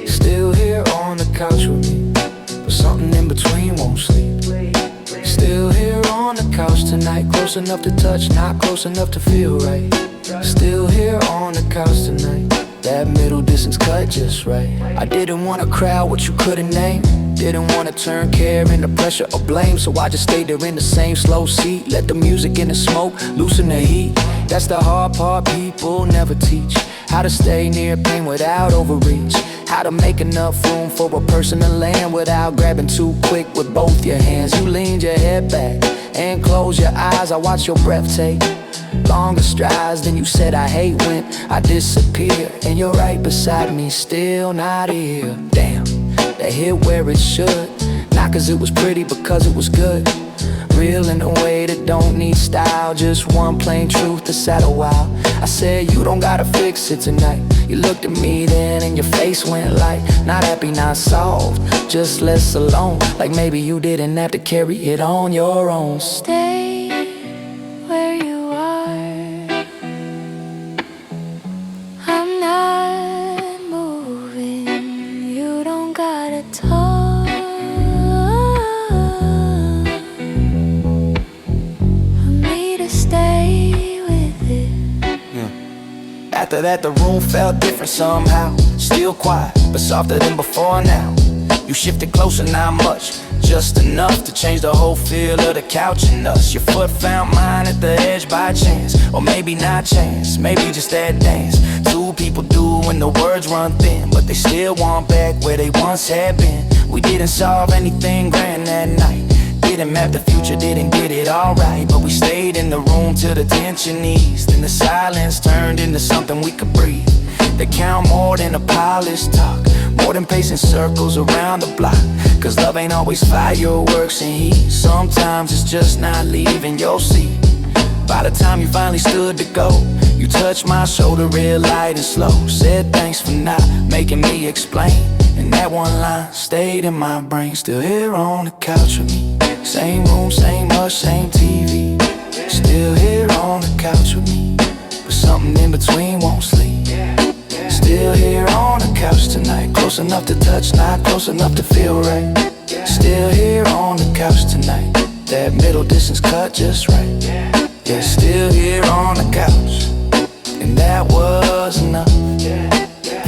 Still here on the couch with me, but something in between won't sleep. Still here on the couch tonight, close enough to touch, not close enough to feel right. Still here on the couch tonight, that middle distance cut just right. I didn't want to crowd what you couldn't name, didn't want to turn care into pressure or blame, so I just stayed there in the same slow seat. Let the music and the smoke loosen the heat. That's the hard part people never teach, how to stay near pain without overreach, how to make enough room for a person to land without grabbing too quick with both your hands. You leaned your head back and closed your eyes. I watched your breath take longer strides than you said I hate when I disappear. And you're right beside me, still not here. Damn, that hit where it should. Not cause it was pretty, but cause it was good. Real in a way that don't need style, just one plain truth that sat a while. I said you don't gotta fix it tonight. You looked at me then and your face went like, not happy, not solved, just less alone. Like maybe you didn't have to carry it on your own. Stay where you are. I'm not moving. You don't gotta talk. After that the room felt different somehow. Still quiet, but softer than before now. You shifted closer, not much, just enough to change the whole feel of the couch and us. Your foot found mine at the edge by chance, or maybe not chance, maybe just that dance. Two people do when the words run thin, but they still want back where they once had been. We didn't solve anything grand that night, didn't map the future, didn't get it all right, but we stayed in the room till the tension eased, and the silence turned into something we could breathe. They count more than a polished talk, more than pacing circles around the block. Cause love ain't always fireworks and heat, sometimes it's just not leaving your seat. By the time you finally stood to go, you touched my shoulder real light and slow. Said thanks for not making me explain, and that one line stayed in my brain. Still here on the couch with me, same room, same hush, same TV. Still here on the couch with me, but something in between won't sleep. Still here on the couch tonight, close enough to touch, not close enough to feel right. Still here on the couch tonight, that middle distance cut just right. Yeah, still here on the couch, and that was enough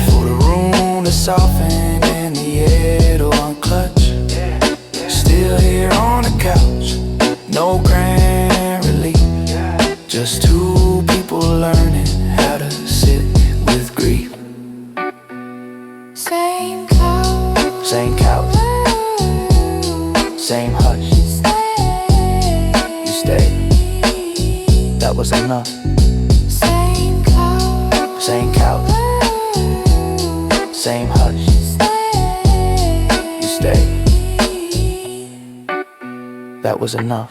for the room to soften and the air to unclutch. Still here on the couch, no grand relief, just two people learning how to sit with grief. Same couch, same couch, same hush. You stayed, that was enough. same couch, Same couch, same hush. You stayed, that was enough.